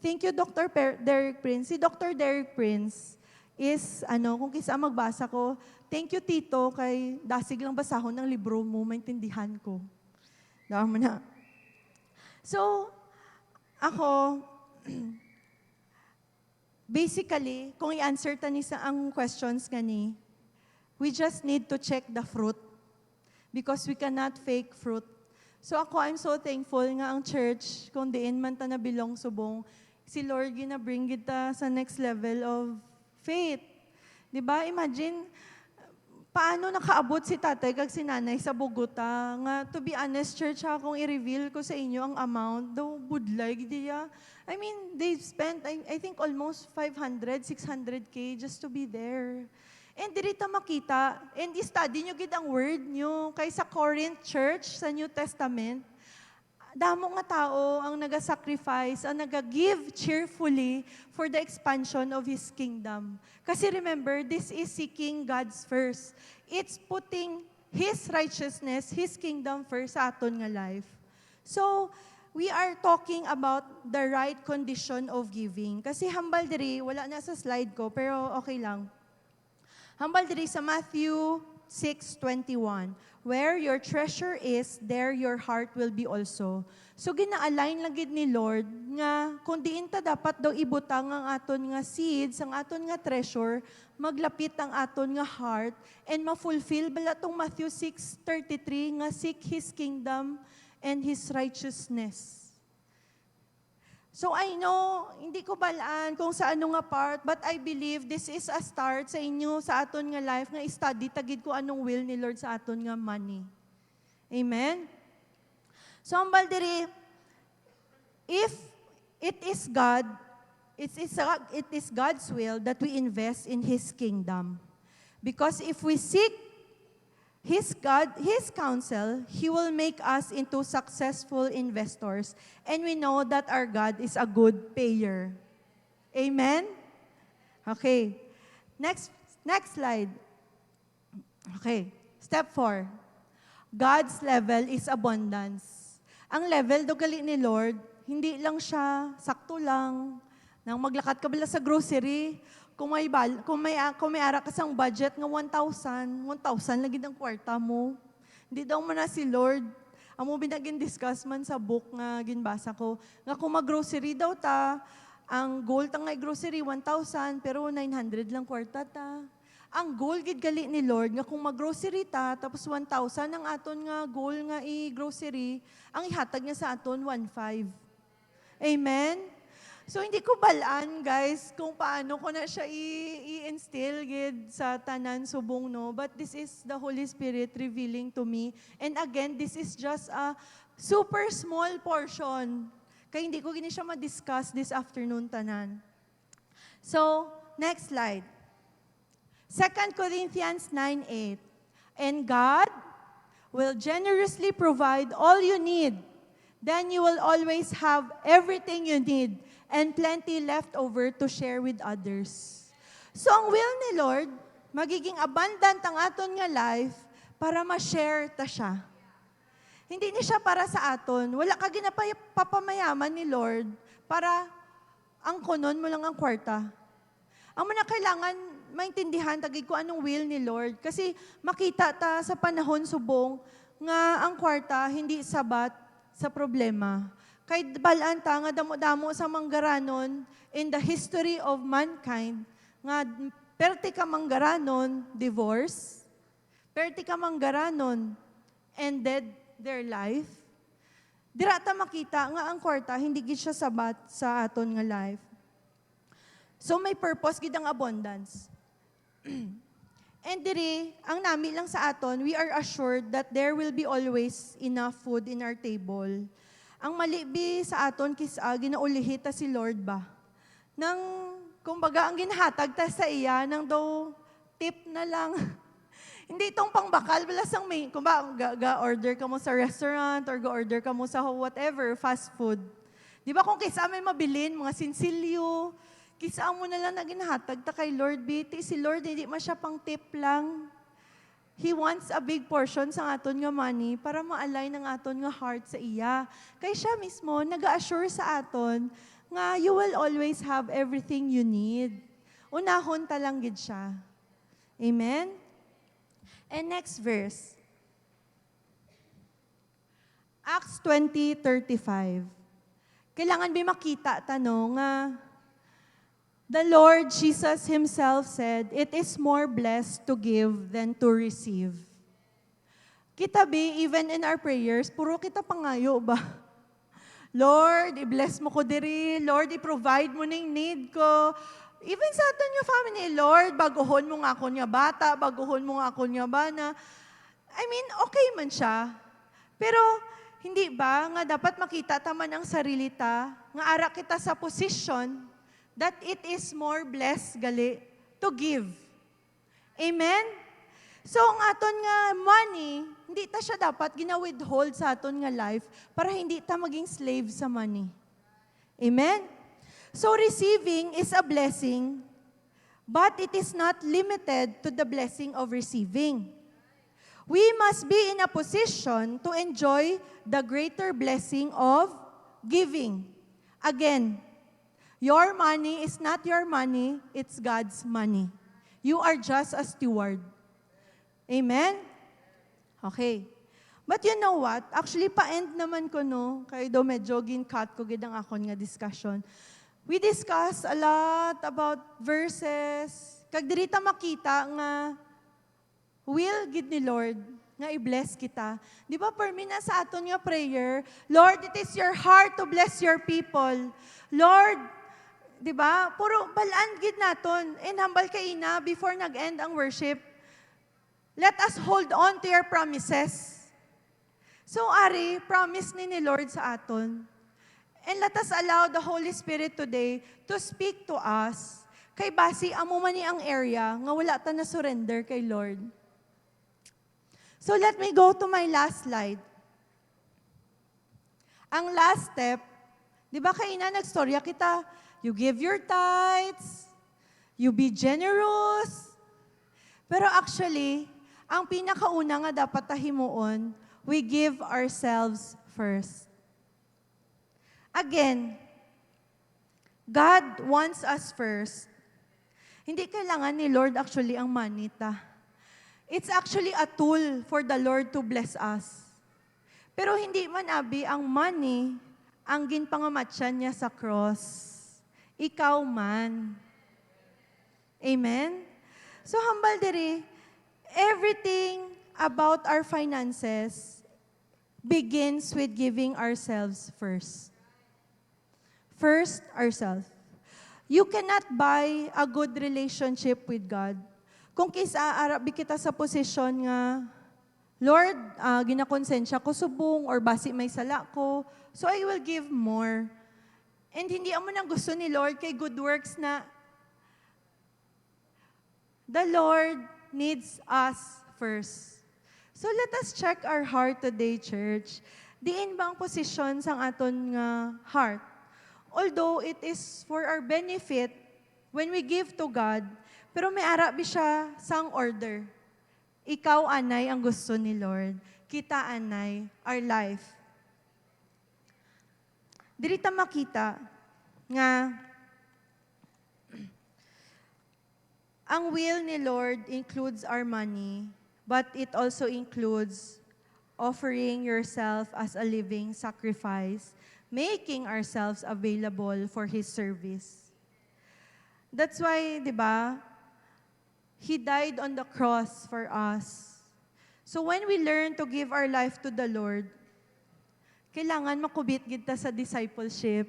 Thank you, Dr. Derek Prince. Si Dr. Derek Prince is, kung kisa magbasa ko, thank you, Tito, kay dasig lang basahon ng libro mo, maintindihan ko. Dahil mo na. So, ako, basically, kung i-answer tani sa ang questions gani, we just need to check the fruit because we cannot fake fruit. So ako, I'm so thankful nga ang church, kung diin man ta na bilong subong, si Lord gina-bring kita sa next level of faith. Diba? Imagine, paano nakaabot si tatay kag si nanay sa Bogota. Nga, to be honest, church, kung i-reveal ko sa inyo ang amount, daw budlay, diya. I mean, they spent, I think, almost 500, 600K just to be there. And dirita makita, and i-study nyo gid ang word nyo. Kay sa Corinth Church, sa New Testament, damo nga tao ang nag-sacrifice, ang nag-give cheerfully for the expansion of His kingdom. Kasi remember, this is seeking God's first. It's putting His righteousness, His kingdom first sa aton nga life. So, we are talking about the right condition of giving. Kasi hambal diri, wala na sa slide ko, pero okay lang. Hambal diri sa Matthew 6:21. Where your treasure is, there your heart will be also. So gina-align lang gid ni Lord nga kung diin ta dapat daw ibutang ang aton nga seeds, ang aton nga treasure, maglapit ang aton nga heart and ma-fulfill bala tong Matthew 6:33 nga seek His kingdom and His righteousness. So I know, hindi ko balaan kung sa ano nga part, but I believe this is a start sa inyo, sa aton nga life, nga study, tagid ko anong will ni Lord sa aton nga money. Amen? So ang baldiri, if it is God, it is God's will that we invest in His kingdom. Because if we seek His counsel, He will make us into successful investors. And we know that our God is a good payer. Amen? Okay. Next slide. Okay. Step 4. God's level is abundance. Ang level do gali ni Lord, hindi lang siya sakto lang. Nang maglakad ka bala sa grocery, kung may ara ka sang budget nga 1,000 lagi ang kwarta mo. Hindi daw mo na si Lord. Amo binagin discuss man sa book nga ginbasa ko. Nga kung mag-grocery daw ta, ang goal ta nga grocery 1,000 pero 900 lang kwarta ta. Ang goal gid gali ni Lord nga kung mag-grocery ta tapos 1,000 ang aton nga goal nga i-grocery, ang ihatag niya sa aton 1,500. Amen. So hindi ko balaan, guys, kung paano ko na siya i-instill gid sa tanan subong, no? But this is the Holy Spirit revealing to me. And again, this is just a super small portion. Kaya hindi ko gini siya ma-discuss this afternoon tanan. So, next slide. 2 Corinthians 9:8. And God will generously provide all you need. Then you will always have everything you need and plenty left over to share with others. So ang will ni Lord, magiging abundant ang aton nga life para ma-share ta siya. Hindi ni siya para sa aton. Wala ka ginapapamayaman ni Lord para ang kunon mo lang ang kwarta. Ang muna kailangan maintindihan tagig ko anong will ni Lord. Kasi makita ta sa panahon subong nga ang kwarta hindi sabat sa problema. Kay balaan ta nga damo-damo sa manggaranon in the history of mankind nga perti ka manggaranon divorce, perti ka manggaranon ended their life. Dira ta makita nga ang kwarta hindi gid siya sabat sa aton nga life. So may purpose gid ang abundance. And diri, ang nami lang sa aton, we are assured that there will be always enough food in our table. Ang malibi sa aton kisa ginaulihita si Lord ba? Nang, kumbaga, ang ginhatag ta sa iya, nang daw tip na lang. Hindi itong pangbakal, wala sang main. Kumbaga, ga-order ka mo sa restaurant or ga-order ka mo sa whatever, fast food. Di ba kung kisa may mabilin, mga sinsilyo, kisa mo na lang na ginhatag ta kay Lord, biti. Si Lord, hindi man siya pang tip lang. He wants a big portion sa aton nga money para ma-align ang aton nga heart sa iya. Kaya siya mismo, nag-assure sa aton nga you will always have everything you need. Unahon talang gid siya. Amen? And next verse. Acts 20:35. Kailangan ba makita tanong nga the Lord Jesus Himself said, "It is more blessed to give than to receive." Kita ba, even in our prayers, puro kita pangayo ba? Lord, i-bless mo ko diri. Lord, i-provide mo ning need ko. Even sa aton nga family, Lord, baguhon mo nga ako nga bata, baguhon mo nga ako nga bana. I mean, okay man siya. Pero, hindi ba nga dapat makita taman ang sarili ta, nga ara kita sa position that it is more blessed gali to give. Amen? So, ang aton nga money, hindi ta siya dapat gina-withhold sa aton nga life para hindi ta maging slave sa money. Amen? So, receiving is a blessing, but it is not limited to the blessing of receiving. We must be in a position to enjoy the greater blessing of giving. Again, your money is not your money, it's God's money. You are just a steward. Amen? Okay. But you know what? Actually, pa-end naman ko, no? Kaya daw medyo gin-cut ko gid ang akon nga discussion. We discussed a lot about verses. Kag diri ta makita nga will gid ni Lord nga i-bless kita. Di ba, per na sa aton nga prayer, Lord, it is your heart to bless your people. Lord, di ba, puro balaan gid naton. And hambal kay ina, before nag-end ang worship, let us hold on to your promises. So, Ari, promise ni Lord sa aton. And let us allow the Holy Spirit today to speak to us. Kay basi, amo man ni ang area nga wala ta na surrender kay Lord. So let me go to my last slide. Ang last step, di ba kayo na nagstorya kita, you give your tithes, you be generous. Pero actually, ang pinakauna nga dapat tahimuon, we give ourselves first. Again, God wants us first. Hindi kailangan ni Lord actually ang money ta. It's actually a tool for the Lord to bless us. Pero hindi man abi ang money ang ginpangamatyan niya sa cross. Ikaw man. Amen? So hambal diri, everything about our finances begins with giving ourselves first. first ourselves. You cannot buy a good relationship with God. Kung arabi kita sa posisyon nga, Lord, ginakonsensya ko subong or basi may sala ko, so I will give more. And hindi amo nang gusto ni Lord kay good works na the Lord needs us first. So let us check our heart today, church. Diin ba ang posisyon sang aton nga heart? Although it is for our benefit when we give to God, pero may arabi siya sang order. Ikaw, anay, ang gusto ni Lord. Kita, anay, our life. Diri ta makita nga ang will ni Lord includes our money, but it also includes offering yourself as a living sacrifice, making ourselves available for His service. That's why, di ba, He died on the cross for us. So when we learn to give our life to the Lord, kailangan makubit kita sa discipleship,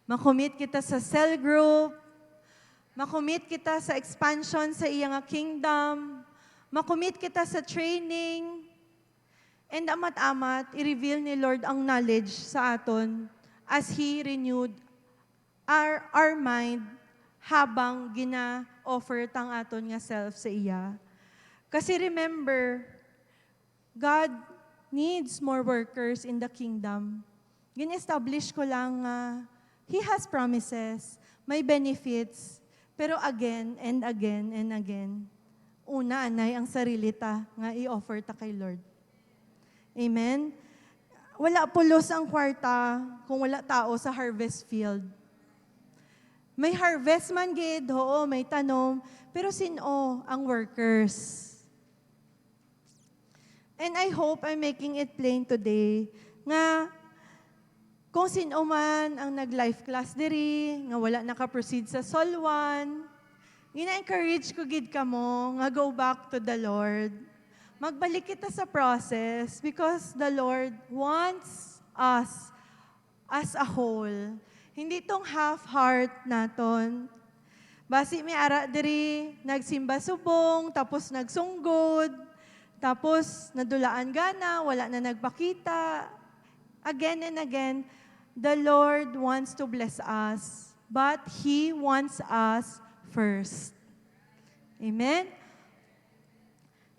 makumit kita sa cell group, makumit kita sa expansion sa iyang kingdom, makumit kita sa training, and amat-amat, i-reveal ni Lord ang knowledge sa aton as He renewed our mind habang gina-offer tang aton nga self sa iya. Kasi remember, God needs more workers in the kingdom. Gin-establish ko lang He has promises, may benefits, pero again and again and again, una, anay, ang sarili ta nga i-offer ta kay Lord. Amen? Wala pulos ang kwarta kung wala tao sa harvest field. May harvest man gid, oo, may tanom, pero sino ang workers? And I hope I'm making it plain today nga kung sino man ang nag-life class diri, nga wala naka-proceed sa Sol 1, ina-encourage ko gid kamo nga go back to the Lord. Magbalik kita sa process because the Lord wants us as a whole. Hindi tong half-heart naton. Basi may ara diri, nagsimba subong, tapos nagsunggod, tapos nadulaan gana, wala na nagpakita. Again and again, the Lord wants to bless us, but He wants us first. Amen?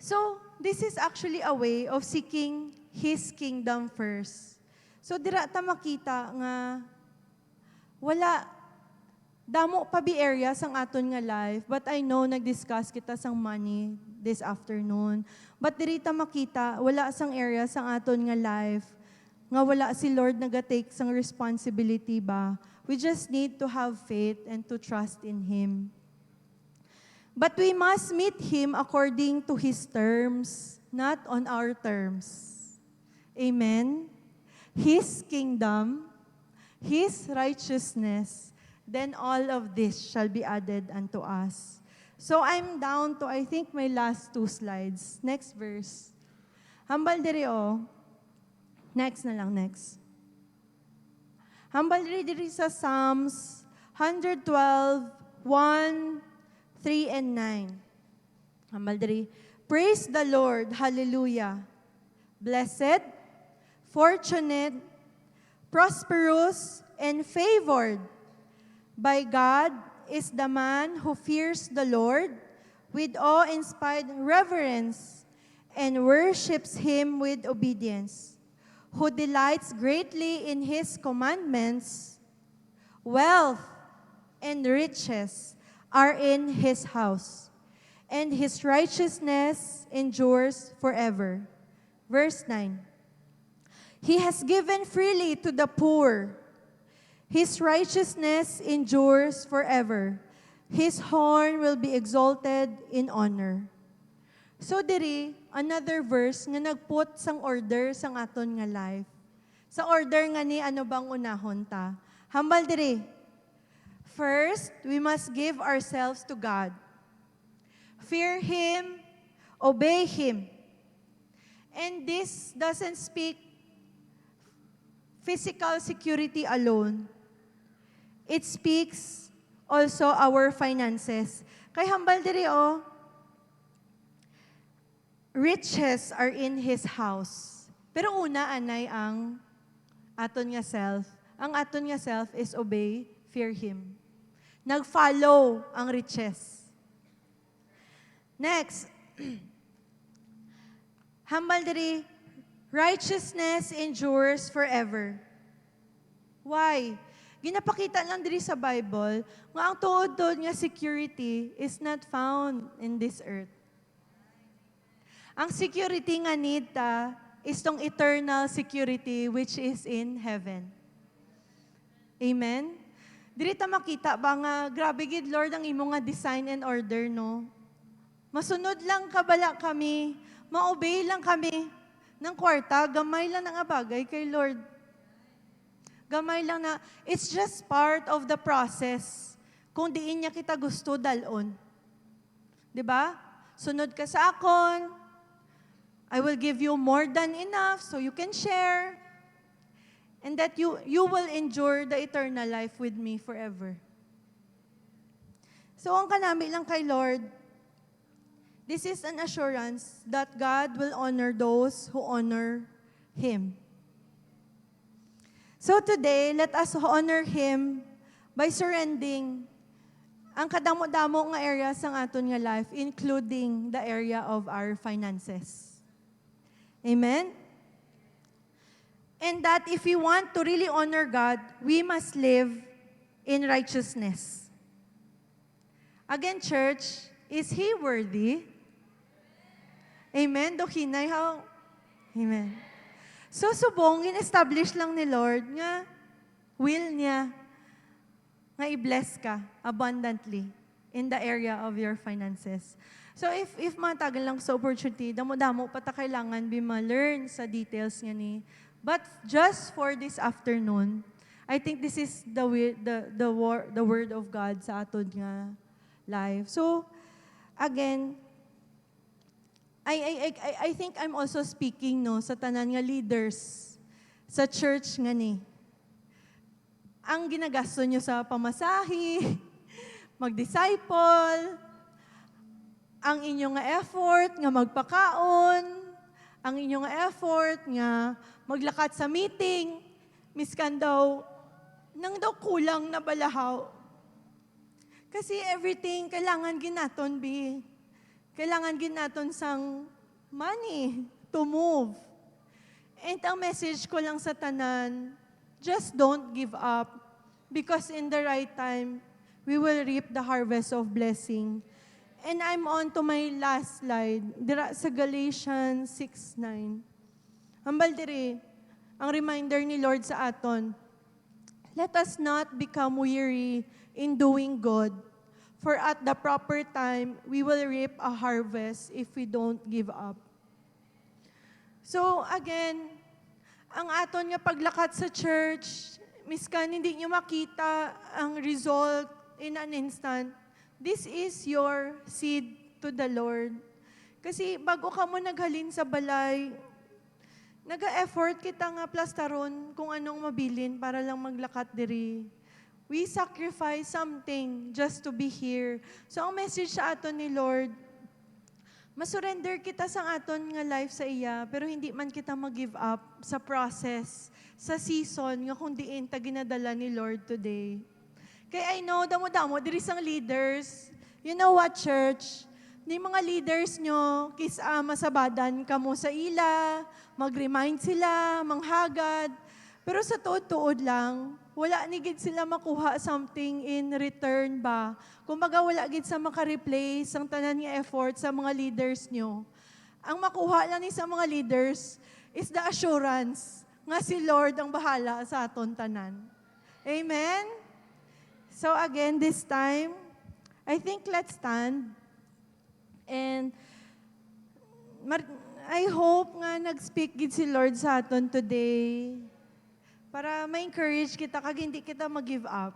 So, this is actually a way of seeking His kingdom first. So, dira ta makita nga wala, damo pa bi areas ang aton nga life, but I know nag-discuss kita sang money this afternoon. But diri ta makita, wala sang areas ang aton nga life, nga wala si Lord naga-take sang responsibility ba. We just need to have faith and to trust in Him. But we must meet Him according to His terms, not on our terms. Amen? His kingdom, His righteousness, then all of this shall be added unto us. So I'm down to, I think, my last 2 slides. Next verse. Hambal diri o. Next na lang, next. Hambal diri sa Psalms 112, 1, 3, and 9. Hambal diri. Praise the Lord. Hallelujah. Blessed, fortunate, prosperous, and favored by God is the man who fears the Lord with awe-inspired reverence and worships Him with obedience, who delights greatly in His commandments. Wealth and riches are in His house, and His righteousness endures forever. Verse 9. He has given freely to the poor. His righteousness endures forever. His horn will be exalted in honor. So diri, another verse nga nagput sang order sang aton nga life. Sa order nga ni ano bang unahon ta. Hambal diri. First, we must give ourselves to God. Fear Him, obey Him. And this doesn't speak physical security alone. it speaks also our finances. Kay hambal diri riches are in His house. Pero una, anay ang aton nga self. Ang aton nga self is obey, fear Him. Nag-follow ang riches. Next, hambal diri, righteousness endures forever. Why? Ginapakita lang diri sa Bible nga ang tuod-tuod nga security is not found in this earth. Ang security nga need ta is tong eternal security which is in heaven. Amen? Diri ta makita ba nga grabe gid Lord ang imo nga design and order, no? Masunod lang kabala kami, ma-obey lang kami ng kwarta, gamay lang nga bagay kay Lord. Gamay lang na, it's just part of the process. Kung diin niya kita gusto dalon. 'Di ba? Sunod ka sa akon, I will give you more than enough so you can share. And that you will endure the eternal life with me forever. So ang kanami lang kay Lord, this is an assurance that God will honor those who honor Him. So today, let us honor Him by surrendering ang kadamo-damo nga area sa aton nga life, including the area of our finances. Amen? And that if we want to really honor God, we must live in righteousness. Again, church, is He worthy? Amen? Dokinay, how? Amen. So, subong, in-establish lang ni Lord nga will niya nga i-bless ka abundantly in the area of your finances. So, if matagal lang sa opportunity, damo-damo pa ta kailangan be ma-learn sa details nga ni. But just for this afternoon, I think this is the word of God sa aton nga life. So, again, I think I'm also speaking no sa tanan nga leaders sa church nga ni. Ang ginagasto nyo sa pamasahe, mag-disciple, ang inyong nga effort nga magpakaon, ang inyong nga effort nga maglakat sa meeting, miskan daw, nang daw kulang na balahaw. Kasi everything kailangan ginaton, bi. Kailangan ginaton sang money to move. And ang message ko lang sa tanan, just don't give up. Because in the right time, we will reap the harvest of blessing. And I'm on to my last slide. Dira sa Galatians 6:9. Ambal diri, ang reminder ni Lord sa aton, let us not become weary in doing good, for at the proper time, we will reap a harvest if we don't give up. So again, ang aton nga paglakat sa church, miskan hindi nyo makita ang result in an instant, this is your seed to the Lord. Kasi bago ka mo naghalin sa balay, nag-effort kita nga plastaron kung anong mabilin para lang maglakat diri. We sacrifice something just to be here. So ang message sa aton ni Lord, masurrender kita sa aton nga life sa iya, pero hindi man kita mag-give up sa process, sa season nga kung diin ta ginadala ni Lord today. Kaya I know, damo-damo, diri sang leaders, you know what, church? Ni mga leaders nyo, masabadan ka mo sa ila, mag-remind sila, manghagad. Pero sa tuod-tuod lang, wala ni gid sila makuha something in return ba? Kumbaga wala gid sa maka-replace ang tanan nga effort sa mga leaders nyo. Ang makuha lang ni sa mga leaders is the assurance nga si Lord ang bahala sa aton tanan. Amen? So again, this time, I think let's stand. And I hope nga nag-speak gid si Lord sa aton today para ma-encourage kita kag hindi kita mag-give up.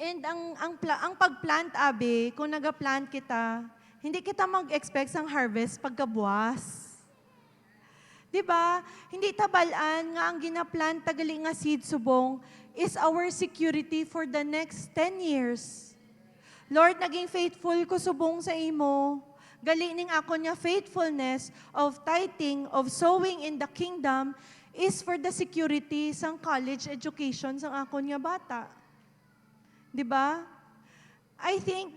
And ang pag-plant, abi, kung naga-plant kita, hindi kita mag-expect sang harvest pagkabuwas. Di ba? Hindi tabalaan nga ang ginaplan tagali nga seed subong is our security for the next 10 years. Lord, naging faithful ko subong sa imo. Gali ning ako niya faithfulness of tithing, of sowing in the kingdom is for the security sang college education sang ako niya bata. Di ba? I think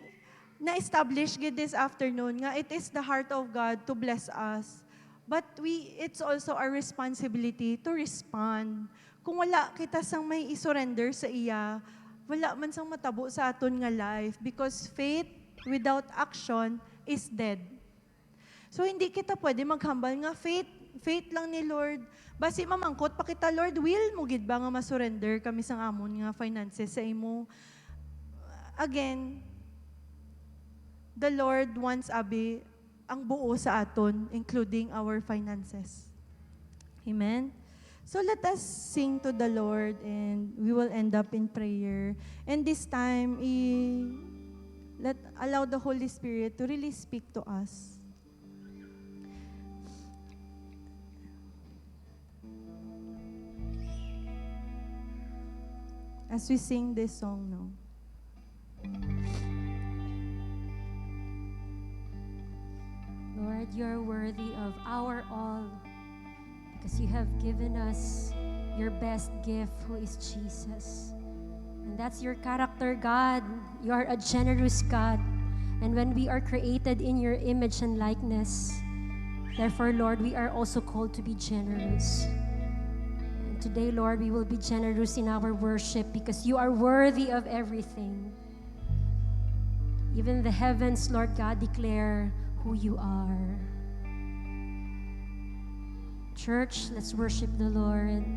na-establish gid this afternoon nga it is the heart of God to bless us. But it's also our responsibility to respond. Kung wala kita sang may isurrender sa iya, wala man sang matabo sa aton nga life because faith without action is dead. So hindi kita pwede maghambal nga faith lang ni Lord. Basi mamangkot pa kita, Lord, will mo gid ba nga masurrender kami sang amon nga finances sa imo? Again, the Lord wants abi ang buo sa aton, including our finances. Amen? So let us sing to the Lord and we will end up in prayer. And this time, allow the Holy Spirit to really speak to us. As we sing this song now. Lord, you're worthy of our all because you have given us your best gift, who is Jesus. And that's your character, God. You are a generous God. And when we are created in your image and likeness, therefore, Lord, we are also called to be generous. And today, Lord, we will be generous in our worship because you are worthy of everything. Even the heavens, Lord God, declare who you are. Church, let's worship the Lord.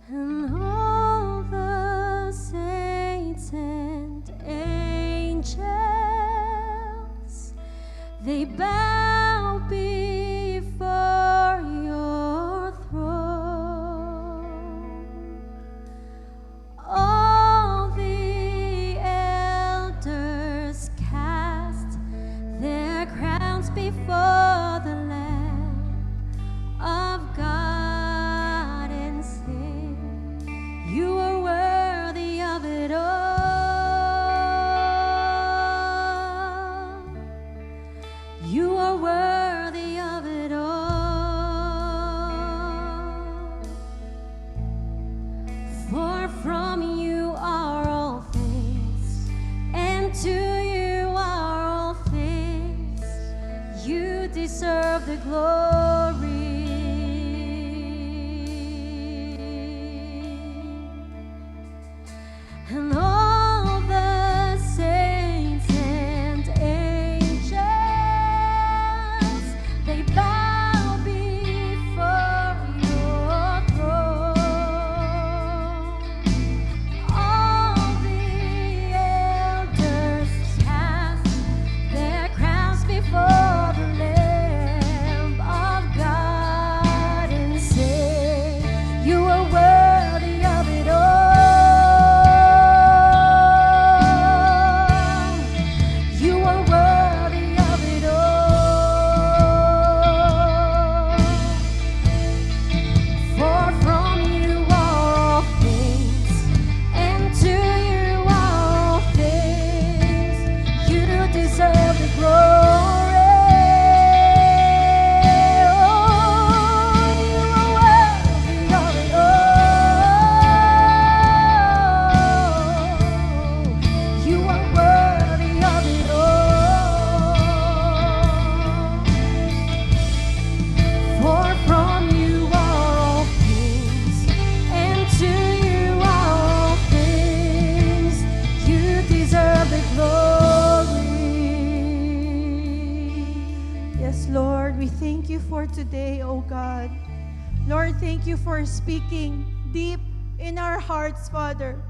And all the saints and angels, they bow before your throne. All the elders cast their crowns before the Lamb of God and sing, you are worthy of it all. You are worthy of it all. For from you are all things, and to you are all things. You deserve the glory. And all the saints and angels, they bow before your throne. All the elders cast their crowns before the Lamb of God and say, you are worthy of it all. You are worthy of it all. For from you are all things, and to you are all things. You deserve the glory. Oh, you are worthy of it all. You are worthy of it all. For from you are all things, and to you are all things. You deserve the glory. Yes, Lord, we thank you for today, oh God. Lord, thank you for speaking deep in our hearts, Father.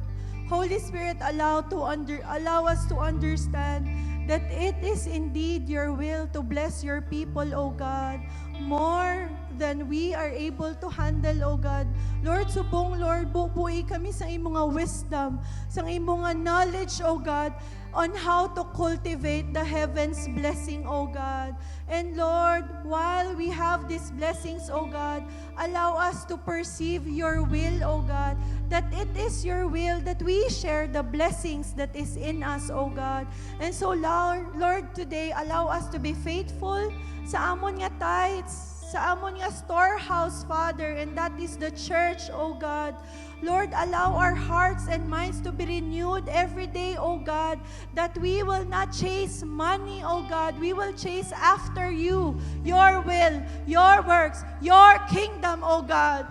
Holy Spirit, allow us to understand that it is indeed your will to bless your people, O God, more than we are able to handle, O God. Lord, subong, Lord, bubuhay kami sa imong wisdom, sa imong knowledge, O God, on how to cultivate the heaven's blessing, O God. And Lord, while we have these blessings, O God, allow us to perceive your will, O God, that it is your will that we share the blessings that is in us, O God. And so, Lord, today, allow us to be faithful sa amon nga tithes, sa amon nga storehouse, Father, and that is the church, O God. Lord, allow our hearts and minds to be renewed every day, O God, that we will not chase money, O God. We will chase after you, your will, your works, your kingdom, O God.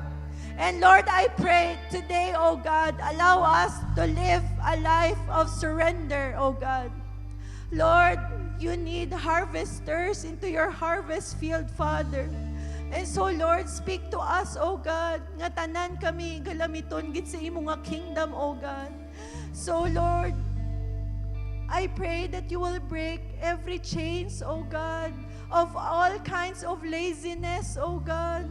And Lord, I pray today, O God, allow us to live a life of surrender, O God. Lord, you need harvesters into your harvest field, Father. And so, Lord, speak to us, O God, nga tanan kami galamiton gid sa imo nga kingdom, O God. So, Lord, I pray that you will break every chains, O God, of all kinds of laziness, O God,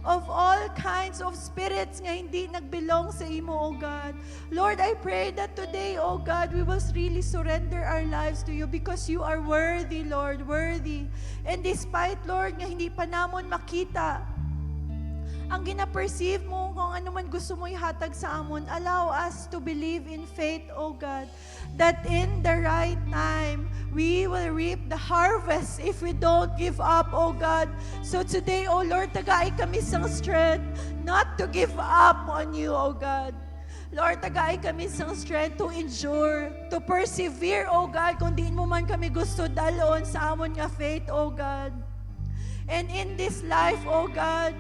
of all kinds of spirits nga hindi nagbelong sa imo, O God. Lord, I pray that today, O God, we will really surrender our lives to you because you are worthy, Lord, worthy. And despite, Lord, nga hindi pa namon makita ang gina-perceive mo kung ano man gusto mo ihatag sa amon, allow us to believe in faith, O God, that in the right time, we will reap the harvest if we don't give up, O God. So today, O Lord, tagay kami sang strength not to give up on you, O God. Lord, tagay kami sang strength to endure, to persevere, O God, kung di mo man kami gusto dalon sa amon nga faith, O God. And in this life, O God,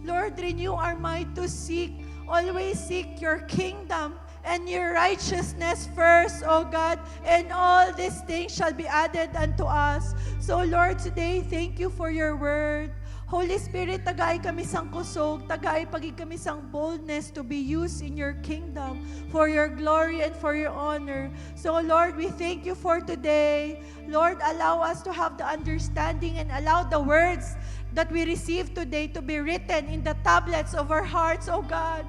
Lord, renew our mind to seek, always seek your kingdom and your righteousness first, O God, and all these things shall be added unto us. So, Lord, today, thank you for your word. Holy Spirit, tagay kami sang kusog, tagay pagig kami sang boldness to be used in your kingdom for your glory and for your honor. So, Lord, we thank you for today. Lord, allow us to have the understanding and allow the words that we receive today to be written in the tablets of our hearts, O God.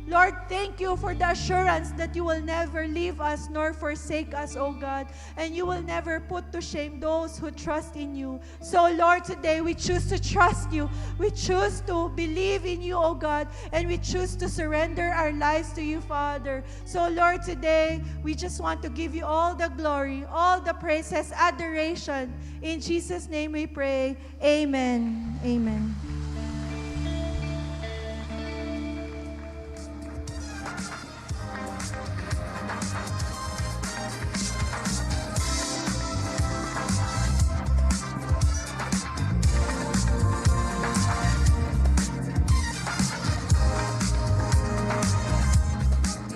Lord, thank you for the assurance that you will never leave us nor forsake us, O God, and you will never put to shame those who trust in you. So, Lord, today we choose to trust you. We choose to believe in you, O God, and we choose to surrender our lives to you, Father. So, Lord, today we just want to give you all the glory, all the praises, adoration. In Jesus' name we pray. Amen. Amen.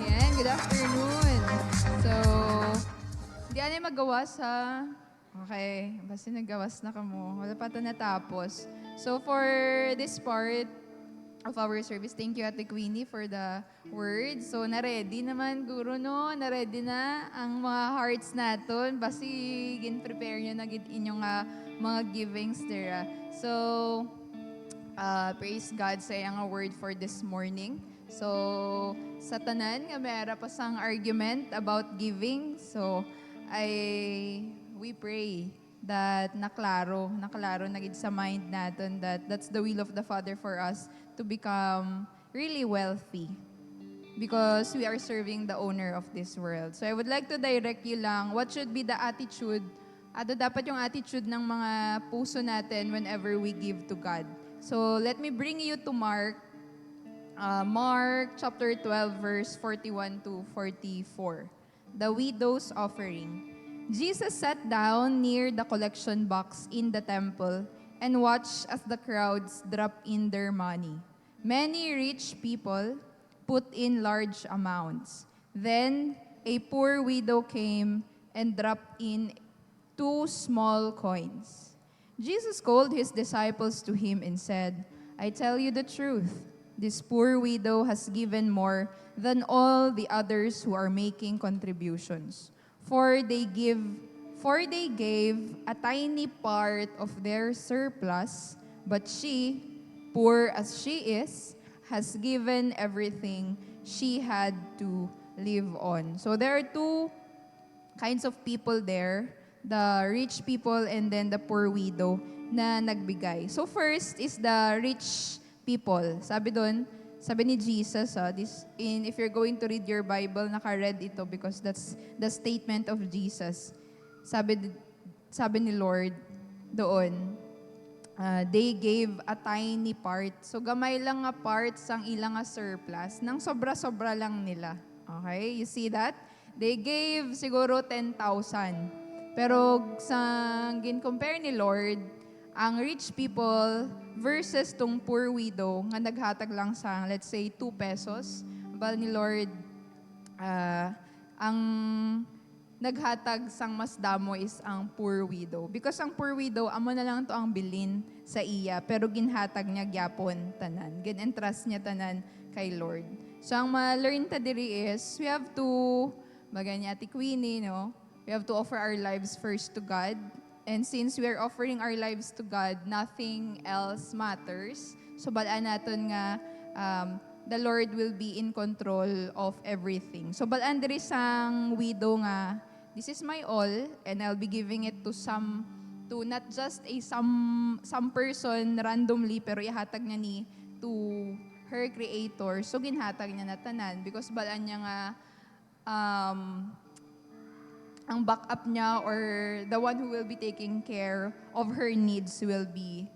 Ayan, good afternoon. So, hindi ano yung magawas ha? Okay, basta nagawas na kamo. Wala pa ito natapos. So, for this part of our service, thank you Ate Queenie for the word. So, na-ready naman, Guro, no? Na-ready na ang mga hearts naton. Basta gin-prepare nyo na inyong mga givings there. So, praise God sa iyang word for this morning. So, sa tanan nga mayara pa sang argument about giving. So, we pray that naklaro na gid sa mind natin that that's the will of the Father for us to become really wealthy because we are serving the owner of this world. So I would like to direct you lang what should be the attitude, dapat yung attitude ng mga puso natin whenever we give to God. So let me bring you to Mark chapter 12 verse 41 to 44. The widow's offering. Jesus sat down near the collection box in the temple and watched as the crowds dropped in their money. Many rich people put in large amounts. Then a poor widow came and dropped in 2 small coins. Jesus called his disciples to him and said, I tell you the truth, this poor widow has given more than all the others who are making contributions. For they give For they gave a tiny part of their surplus, but she, poor as she is, has given everything she had to live on. So there are two kinds of people there, the rich people and then the poor widow na nagbigay. So first is the rich people. Sabi ni Jesus, if you're going to read your Bible, naka-read ito because that's the statement of Jesus. Sabi ni Lord doon, they gave a tiny part. So gamay lang nga part sang ilang nga surplus, nang sobra-sobra lang nila. Okay? You see that? They gave siguro 10,000. Pero sa gin-compare ni Lord, ang rich people versus tong poor widow nga naghatag lang sa, let's say, 2 pesos. Bal ni Lord, ang naghatag sang mas damo is ang poor widow. Because ang poor widow, amo na lang to ang bilin sa iya, pero ginhatag niya gyapon tanan. Gin-entrust niya tanan kay Lord. So ang ma-learn ta diri is, we have to, bagay ni Ate Queenie, no? We have to offer our lives first to God. And since we are offering our lives to God, nothing else matters. So balaan natin nga, the Lord will be in control of everything. So balaan diri sang widow nga, this is my all, and I'll be giving it to not just some person randomly, pero ihatag niya ni to her creator. So ginhatag niya na tanan because balaan niya nga, ang backup niya or the one who will be taking care of her needs will be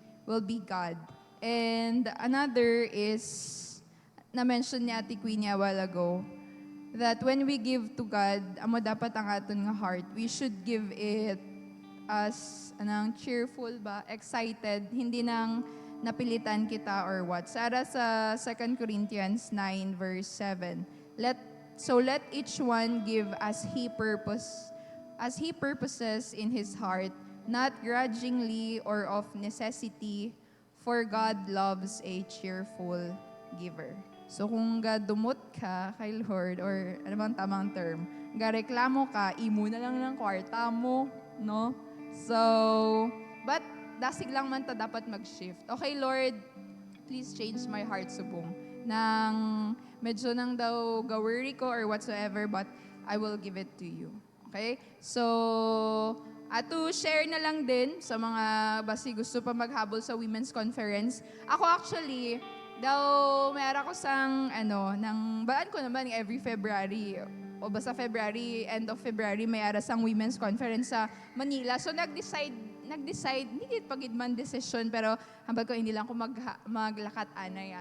God. And another is, na-mention ni Ate Queenie a while ago, that when we give to God, amo dapat ang aton nga heart, we should give it as cheerful ba, excited, hindi nang napilitan kita or what. Sara sa 2 Corinthians 9 verse 7, So let each one give as he purposes in his heart, not grudgingly or of necessity, for God loves a cheerful giver. So kung gadumot ka kay Lord, or ano bang tamang term, gareklamo ka, imo na lang ng kwarta mo, no? So, but dasig lang man ta dapat mag-shift. Okay, Lord, please change my heart subong. Nang medyo nang daw ga-worry ko or whatsoever, but I will give it to you. Okay? So, to share na lang din sa mga basi gusto pa maghabol sa women's conference. Ako actually, mayroon ko sang, baan ko naman every February, o basta February, end of February, may ara sang women's conference sa Manila. So, nag-decide, hindi pagid man decision, pero hambal ko hindi lang ko maglakat anay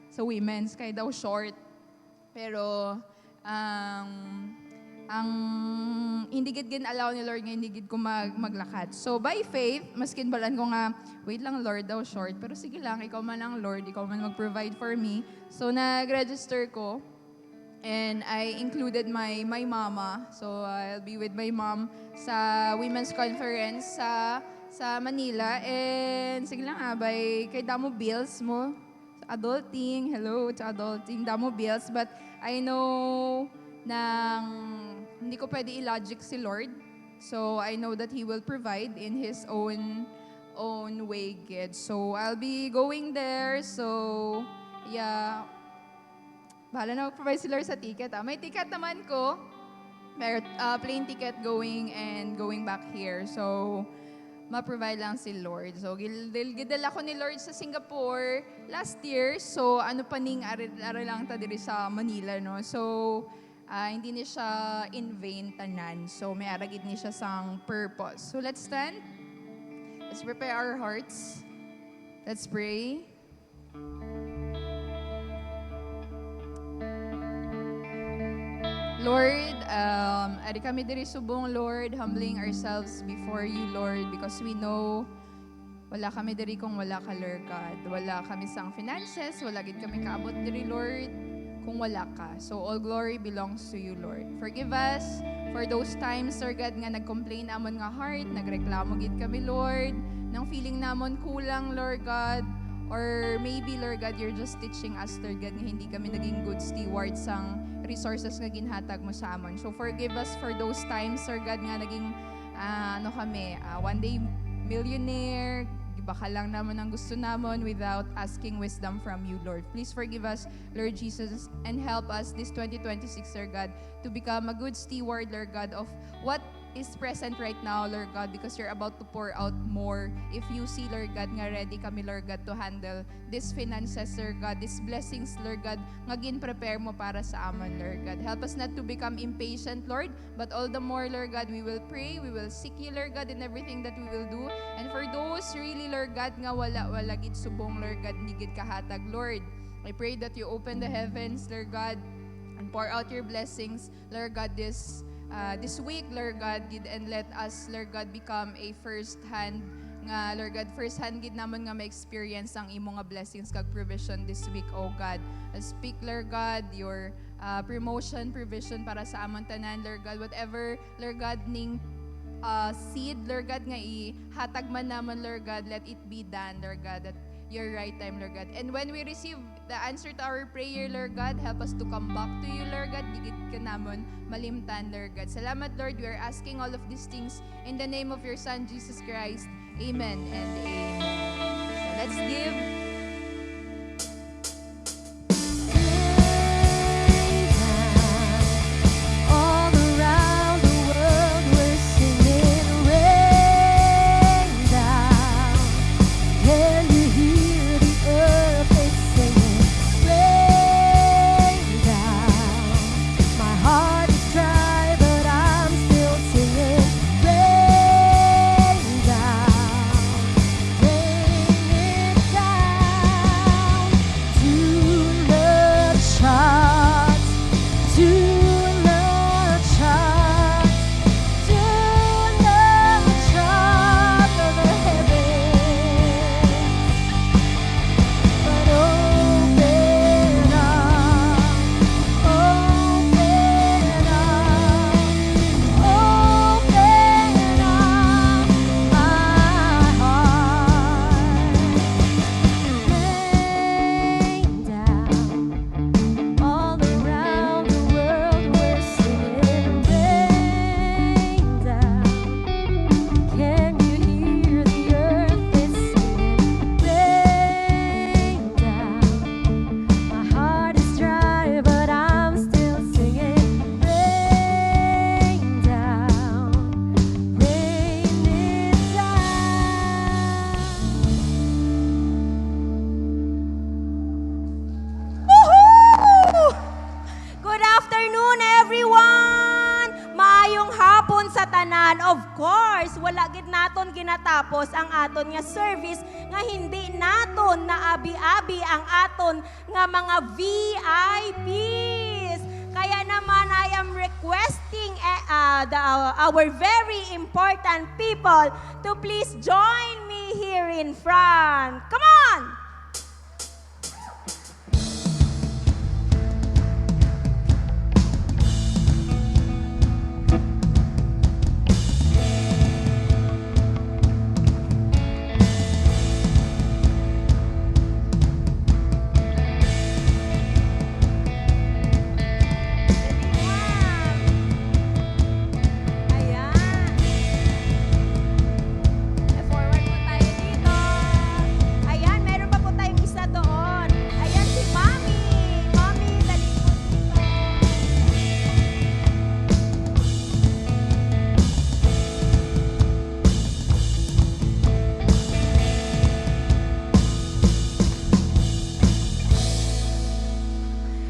sa women's, kaya daw short. Pero, ang hindi gid allow ni Lord nga hindi gid ko maglakad. So by faith, maskin balan ko nga, wait lang Lord, daw short, pero sige lang, ikaw man ang Lord, ikaw man mag-provide for me. So nag-register ko and I included my mama. So I'll be with my mom sa women's conference sa Manila, and sige lang kay damo bills mo sa adulting, hello to adulting, damo bills, but I know nang hindi ko pwede i-logic si Lord. So, I know that He will provide in His own way, gid. So, I'll be going there. So, yeah. Bahala na mag-provide si Lord sa ticket. May ticket naman ko. May plane ticket going and going back here. So, ma-provide lang si Lord. So, gidala ko ni Lord sa Singapore last year. So, ano pa ning ari lang ta diri sa Manila, no? So, hindi ni siya in vain tanan. So, may aragid ni siya sang purpose. So, let's stand. Let's prepare our hearts. Let's pray. Lord, ari kami diri subong, Lord, humbling ourselves before you, Lord, because we know wala kami diri kung wala ka, Lord God. Wala kami sang finances, wala gid kami kaabot diri, Lord, kung wala ka. So all glory belongs to you, Lord. Forgive us for those times, Lord God, nga nag-complain namon nga heart, nagreklamo gid kami, Lord, nang feeling namon kulang, Lord God, or maybe, Lord God, you're just teaching us, Lord God, nga hindi kami naging good stewards sang resources nga ginhatag mo sa amon. So forgive us for those times, Lord God, nga naging one day millionaire, baka lang naman ang gusto naman without asking wisdom from you, Lord. Please forgive us, Lord Jesus, and help us this 2026, Lord God, to become a good steward, Lord God, of what is present right now, Lord God, because you're about to pour out more. If you see, Lord God, nga ready kami, Lord God, to handle these finances, Lord God, these blessings, Lord God, nga gin-prepare mo para sa amin, Lord God. Help us not to become impatient, Lord, but all the more, Lord God, we will pray, we will seek you, Lord God, in everything that we will do. And for those really, Lord God, nga wala gid subong, Lord God, ni gid kahatag, Lord, I pray that you open the heavens, Lord God, and pour out your blessings, Lord God, this week, Lord God, and let us, Lord God, become a first-hand nga, Lord God, first-hand gid naman nga ma-experience ang imong nga blessings kag provision this week, oh God. I speak, Lord God, your promotion, provision para sa amon tanan, Lord God, whatever, Lord God, ning seed, Lord God, nga ihatag man naman, Lord God, let it be done, Lord God, at your right time, Lord God. And when we receive the answer to our prayer, Lord God, help us to come back to you, Lord God. Digid ka namon malimtan, Lord God. Salamat, Lord. We are asking all of these things in the name of your Son, Jesus Christ. Amen and amen. So let's give. All around the world we're singing, rain down. Can you hear the earth is singing, rain down. My heart is dry, but I'm still singing, rain down. Rain it down to the charts, to the charts, to the charts of the heavens. But open up, open up, open up my heart. Rain down. All around the world we're singing, rain down. Can you hear the earth is singing, rain down. My heart is dry, but I'm still singing, rain down. Rain it down. Woohoo! Good afternoon, everyone! Maayong hapon sa tanan. Of course, wala gid naton ginatapos ang aton nga service nga hindi naton naabi-abi ang aton nga mga VIPs. Kaya naman, I am requesting our very important people to please join me here in front. Come on! Ayan. Forward po tayo dito. Ayan, meron pa po tayong isa doon. Ayan si Mami. Mami, dali po dito.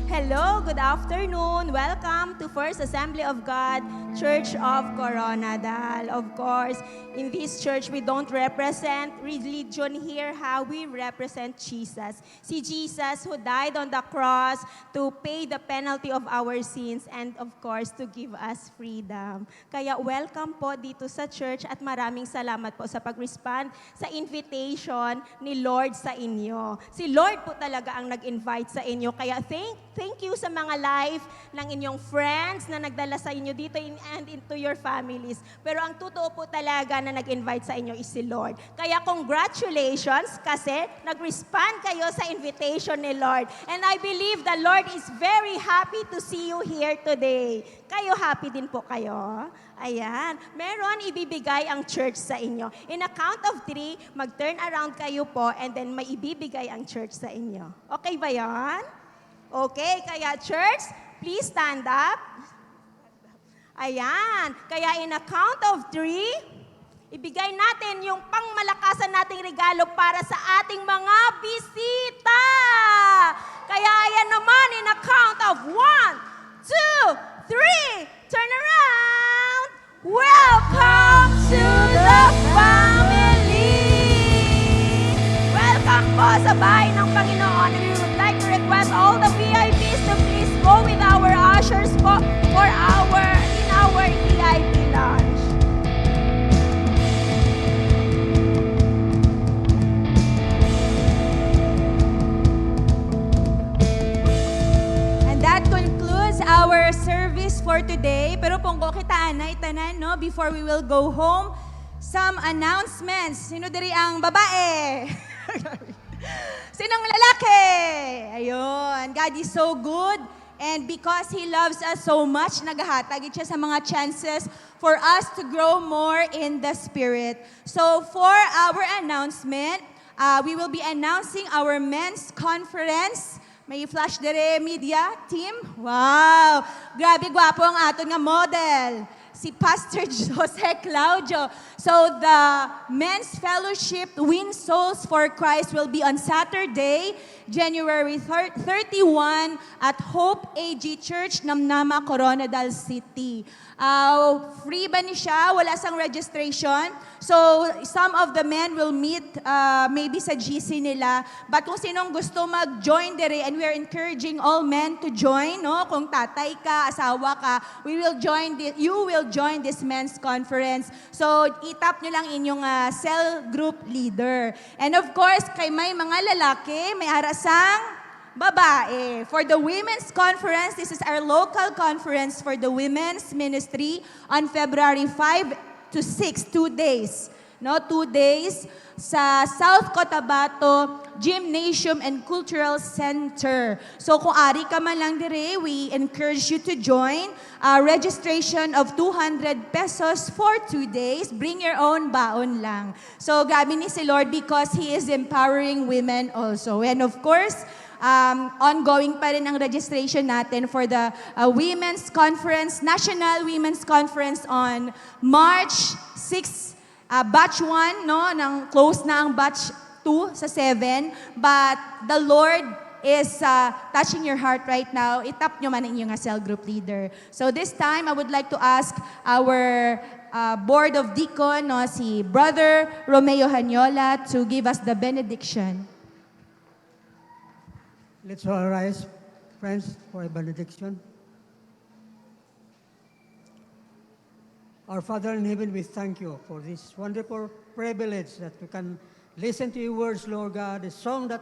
Hello, good afternoon. Welcome to First Assembly of God, Church of Coronadal. Of course, in this church, we don't represent religion here, how we represent Jesus. Si Jesus who died on the cross to pay the penalty of our sins and of course, to give us freedom. Kaya welcome po dito sa church at maraming salamat po sa pag-respond sa invitation ni Lord sa inyo. Si Lord po talaga ang nag-invite sa inyo. Kaya thank you sa mga life ng inyong friends na nagdala sa inyo dito and into your families. Pero ang totoo po talaga na nag-invite sa inyo is si Lord. Kaya congratulations kasi nag-respond kayo sa invitation ni Lord. And I believe the Lord is very happy to see you here today. Kayo happy din po kayo? Ayan. Meron ibibigay ang church sa inyo. In a count of 3, mag-turn around kayo po and then may ibibigay ang church sa inyo. Okay ba yan? Okay, kaya church, please stand up. Ayan. Kaya in a count of 3, ibigay natin yung pangmalakasan nating regalo para sa ating mga bisita. Kaya ayan naman, in a count of 1, 2, 3, turn around. Welcome to the family! Welcome po sa bahay ng Panginoon. And we would like to request all the VIPs to please go with our ushers po for in our VIP lounge. And that concludes our service for today. Pero kung kita na itanan, no, before we will go home, some announcements. Sino diri ang babae? Sinong lalaki? Ayun. God is so good. And because He loves us so much, naghahatag siya sa mga chances for us to grow more in the Spirit. So for our announcement, we will be announcing our men's conference. May flash dere media team. Wow! Grabe gwapo ang aton nga model. Si Pastor Jose Claudio. So the Men's Fellowship Win Souls for Christ will be on Saturday, January 31 at Hope AG Church, Namnama, Coronadal City. Free ba ni siya? Wala sang registration. So, some of the men will meet maybe sa GC nila. But kung sinong gusto mag-join dire, and we are encouraging all men to join, no? Kung tatay ka, asawa ka, you will join this men's conference. So, itap nyo lang inyong cell group leader. And of course, kay may mga lalaki, may arasang babae. For the women's conference, this is our local conference for the women's ministry on February 5 to 6, 2 days. No, 2 days sa South Cotabato Gymnasium and Cultural Center. So kung ari ka man lang dire, we encourage you to join. Registration of 200 pesos for 2 days. Bring your own baon lang. So grabe ni si Lord because He is empowering women also. And of course, ongoing pa rin ang registration natin for the Women's Conference, National Women's Conference on March 6, batch 1, no, nang close na ang batch 2 sa 7, but the Lord is touching your heart right now. Itap nyo man ang inyong cell group leader. So this time, I would like to ask our Board of Deacon, no, si Brother Romeo Hanyola, to give us the benediction. Let's all rise, friends, for a benediction. Our Father in heaven, we thank you for this wonderful privilege that we can listen to your words, Lord God. The song that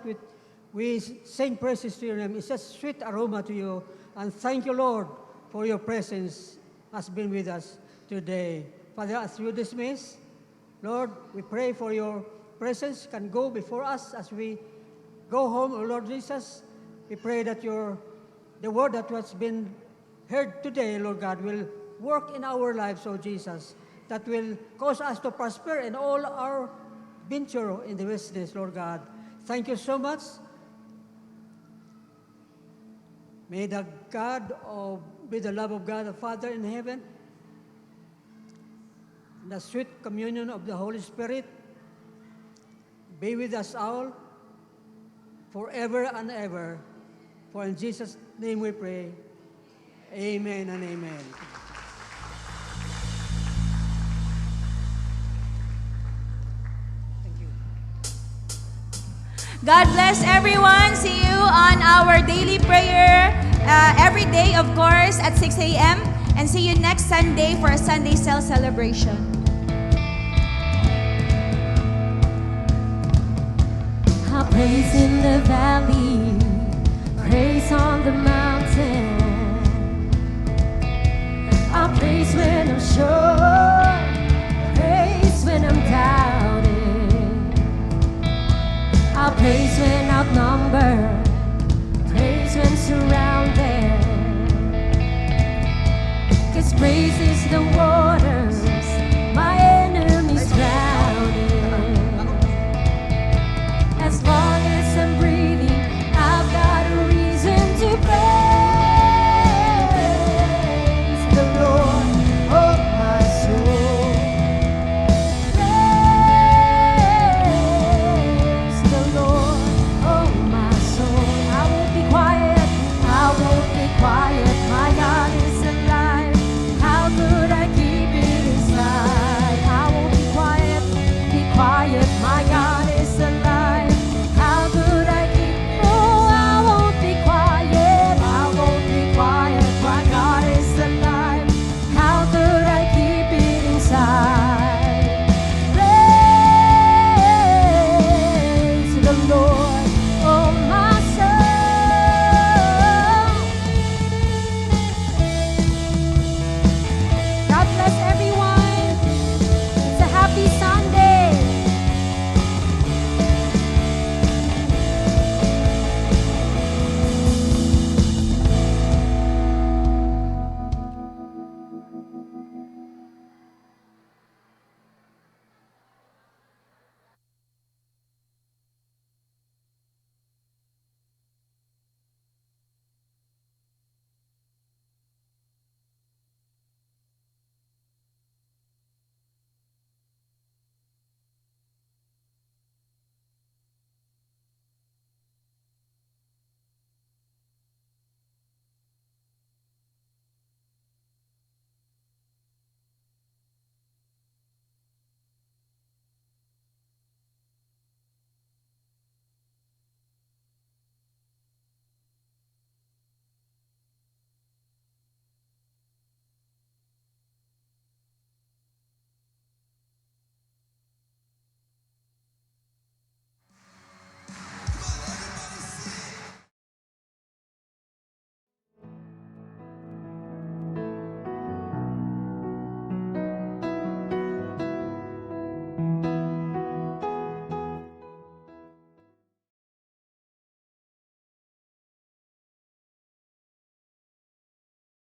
we sing praises to your name is a sweet aroma to you. And thank you, Lord, for your presence has been with us today. Father, as you dismiss, Lord, we pray for your presence can go before us as we go home, O Lord Jesus. We pray that the word that has been heard today, Lord God, will work in our lives, O Jesus, that will cause us to prosper in all our venture in the business, Lord God. Thank you so much. May the love of God, the Father in heaven, and the sweet communion of the Holy Spirit be with us all forever and ever. For in Jesus' name we pray. Amen and amen. Thank you. God bless everyone. See you on our daily prayer every day, of course, at 6 a.m. And see you next Sunday for a Sunday cell celebration. Praise in the valley, praise on the mountain. sure. Praise when I'm doubting. I'll praise when outnumbered. Praise when surrounded. 'Cause praise is the water